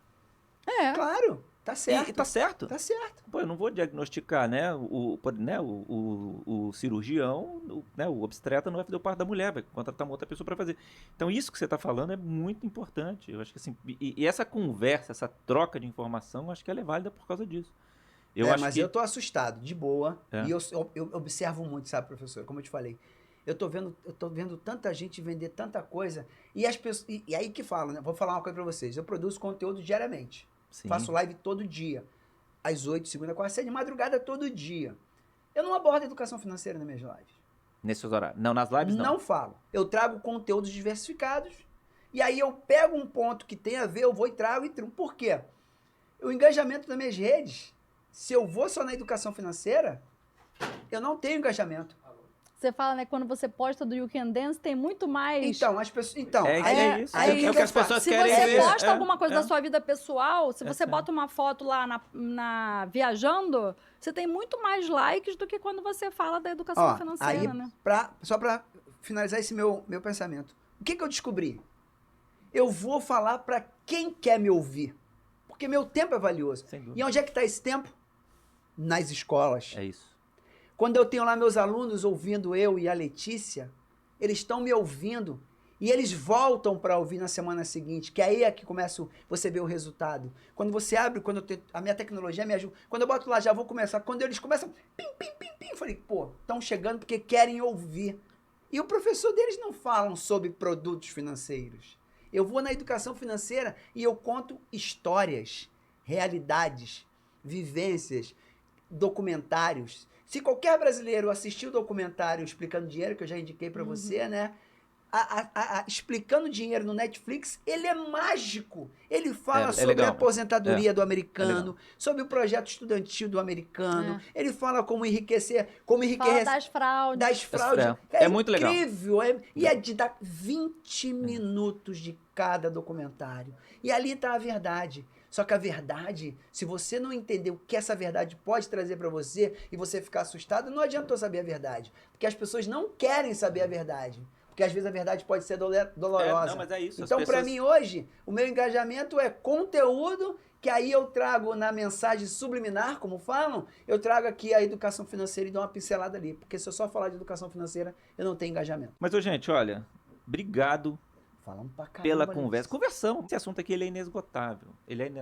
Claro. Tá certo. E tá certo. Tá certo. Pô, eu não vou diagnosticar, né? O cirurgião, o obstetra não vai fazer o parto da mulher, vai contratar uma outra pessoa para fazer. Então, isso que você está falando é muito importante. Eu acho que assim, e essa conversa, essa troca de informação, eu acho que ela é válida por causa disso. Eu tô assustado, de boa. E eu observo muito, sabe, professor? Como eu te falei. Eu tô vendo tanta gente vender tanta coisa. E as pessoas. E aí que fala, né? Vou falar uma coisa para vocês. Eu produzo conteúdo diariamente. Sim. Faço live todo dia. Às 8, segunda, quarta, 7, de madrugada todo dia. Eu não abordo educação financeira nas minhas lives. Nesses horários? Não, nas lives não. Não falo. Eu trago conteúdos diversificados. E aí eu pego um ponto que tem a ver, eu vou e trago. Por quê? O engajamento das minhas redes, se eu vou só na educação financeira, eu não tenho engajamento. Você fala, né, quando você posta do You Can Dance, tem muito mais... Então, as pessoas... É isso. É o que as pessoas querem ver. Se você posta alguma coisa da sua vida pessoal, se você bota uma foto lá viajando, você tem muito mais likes do que quando você fala da educação financeira, né? Só para finalizar esse meu pensamento. O que eu descobri? Eu vou falar para quem quer me ouvir. Porque meu tempo é valioso. E onde é que está esse tempo? Nas escolas. É isso. Quando eu tenho lá meus alunos ouvindo eu e a Letícia, eles estão me ouvindo e eles voltam para ouvir na semana seguinte, que aí é que começa você ver o resultado. Quando você abre, a minha tecnologia me ajuda. Quando eu boto lá, já vou começar. Quando eles começam, pim, pim, pim, pim, eu falei, pô, estão chegando porque querem ouvir. E o professor deles não falam sobre produtos financeiros. Eu vou na educação financeira e eu conto histórias, realidades, vivências, documentários. Se qualquer brasileiro assistir o documentário Explicando Dinheiro, que eu já indiquei para você, né? Explicando Dinheiro no Netflix, ele é mágico. Ele fala sobre a aposentadoria do americano, sobre o projeto estudantil do americano. Ele fala como enriquecer. Fala das fraudes. Das fraudes. É muito legal. Incrível. E é de dar 20 minutos de cada documentário. E ali está a verdade. Só que a verdade, se você não entender o que essa verdade pode trazer para você e você ficar assustado, não adiantou saber a verdade. Porque as pessoas não querem saber a verdade. Porque às vezes a verdade pode ser dolorosa. Não, mas é isso. Então, para mim, hoje, o meu engajamento é conteúdo que aí eu trago na mensagem subliminar, como falam, eu trago aqui a educação financeira e dou uma pincelada ali. Porque se eu só falar de educação financeira, eu não tenho engajamento. Mas, gente, olha, obrigado. Falamos pra caramba, pela conversa. Conversão. Esse assunto aqui ele é inesgotável. Ele é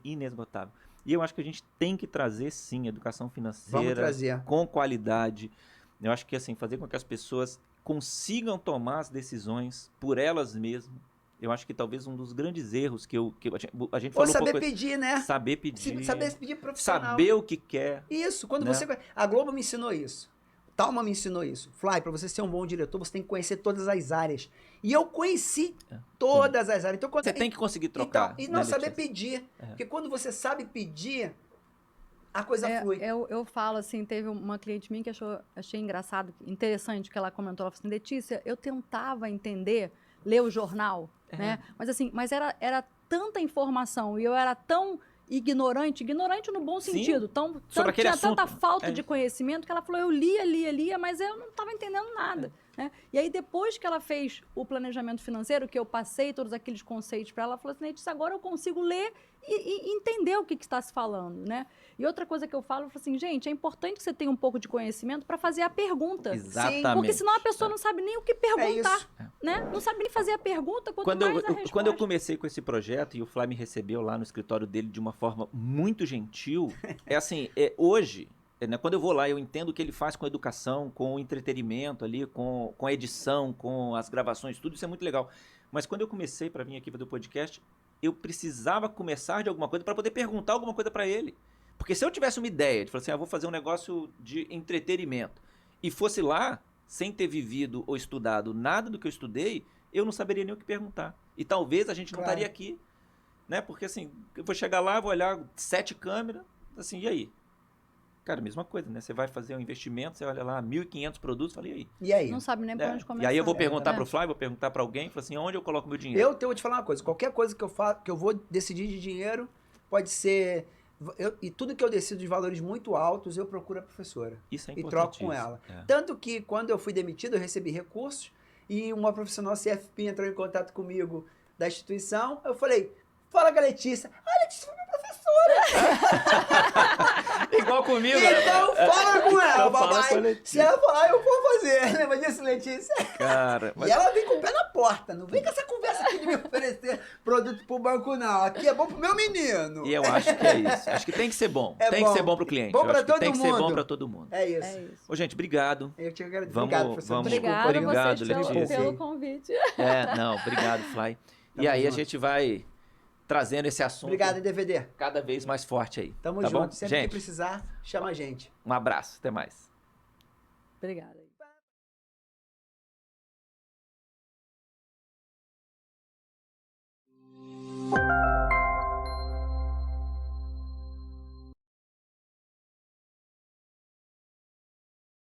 inesgotável. E eu acho que a gente tem que trazer, sim, educação financeira com qualidade. Eu acho que, assim, fazer com que as pessoas consigam tomar as decisões por elas mesmas. Eu acho que talvez um dos grandes erros que a gente falou... Ou saber pedir, né? Saber pedir. Saber pedir profissional. Saber o que quer. Isso. Quando você... A Globo me ensinou isso. Talma me ensinou isso. Fly, para você ser um bom diretor, você tem que conhecer todas as áreas. E eu conheci todas as áreas. Então, você tem que conseguir trocar. Então, e não saber pedir. Porque quando você sabe pedir, a coisa flui. Eu falo assim, teve uma cliente minha que achei engraçado, interessante, que ela comentou, ela falou assim, Letícia, eu tentava entender, ler o jornal, né? Mas era tanta informação e eu era tão... ignorante no bom sentido. Tinha tanta falta de conhecimento que ela falou, eu lia, mas eu não estava entendendo nada. né? E aí, depois que ela fez o planejamento financeiro, que eu passei todos aqueles conceitos para ela, ela falou assim, Letícia, agora eu consigo ler e entender o que está se falando, né? E outra coisa que eu falo assim, gente, é importante que você tenha um pouco de conhecimento para fazer a pergunta. Exatamente. Porque senão a pessoa não sabe nem o que perguntar, isso. né? Não sabe nem fazer a pergunta, quanto Quando mais a resposta. quando eu comecei com esse projeto e o Fly me recebeu lá no escritório dele de uma forma muito gentil, assim, hoje, né, quando eu vou lá, eu entendo o que ele faz com a educação, com o entretenimento ali, com a edição, com as gravações, tudo isso é muito legal. Mas quando eu comecei para vir aqui fazer o podcast, eu precisava começar de alguma coisa para poder perguntar alguma coisa para ele. Porque se eu tivesse uma ideia de falar assim, vou fazer um negócio de entretenimento e fosse lá, sem ter vivido ou estudado nada do que eu estudei, eu não saberia nem o que perguntar. E talvez a gente não estaria aqui, né? Porque assim, eu vou chegar lá, vou olhar 7 câmeras, assim, e aí? Cara, mesma coisa, né? Você vai fazer um investimento, você olha lá 1.500 produtos, fala, e aí? E aí? Não sabe nem por onde começar. E aí eu vou perguntar né? pro Fly, vou perguntar para alguém, falo assim, onde eu coloco meu dinheiro? Eu vou te falar uma coisa, qualquer coisa que eu faço, que eu vou decidir de dinheiro, pode ser... e tudo que eu decido de valores muito altos, eu procuro a professora. Isso é E importante. troco com ela. Tanto que quando eu fui demitido, eu recebi recursos e uma profissional CFP entrou em contato comigo da instituição. Eu falei, fala com a Letícia. Ah, Letícia foi minha professora. Igual comigo. Né? Então fala com ela, Então fala papai. com a Letícia. Se ela falar, eu vou fazer. Lembra disso, Letícia? Cara, E ela vem com o pé na porta. Não vem com essa conversa aqui de me oferecer produto pro banco, não. Aqui é bom pro meu menino. E eu acho que é isso. Acho que tem que ser bom. Tem que ser bom pro cliente. Bom Eu pra acho que todo tem que ser bom mundo. pra todo mundo. É isso. É isso. Ô, gente, obrigado. Eu te agradeço. Vamos- Obrigado, professor. vamos- Desculpa. Obrigada a Obrigado, vocês Letícia. pelo convite. Não, obrigado, Fly. E Tamo aí a junto. gente vai trazendo esse assunto Obrigado, hein, DVD. cada vez mais forte aí. Tamo tá junto. bom? Sempre Gente, que precisar, chama a gente. um abraço. Até mais. Obrigada.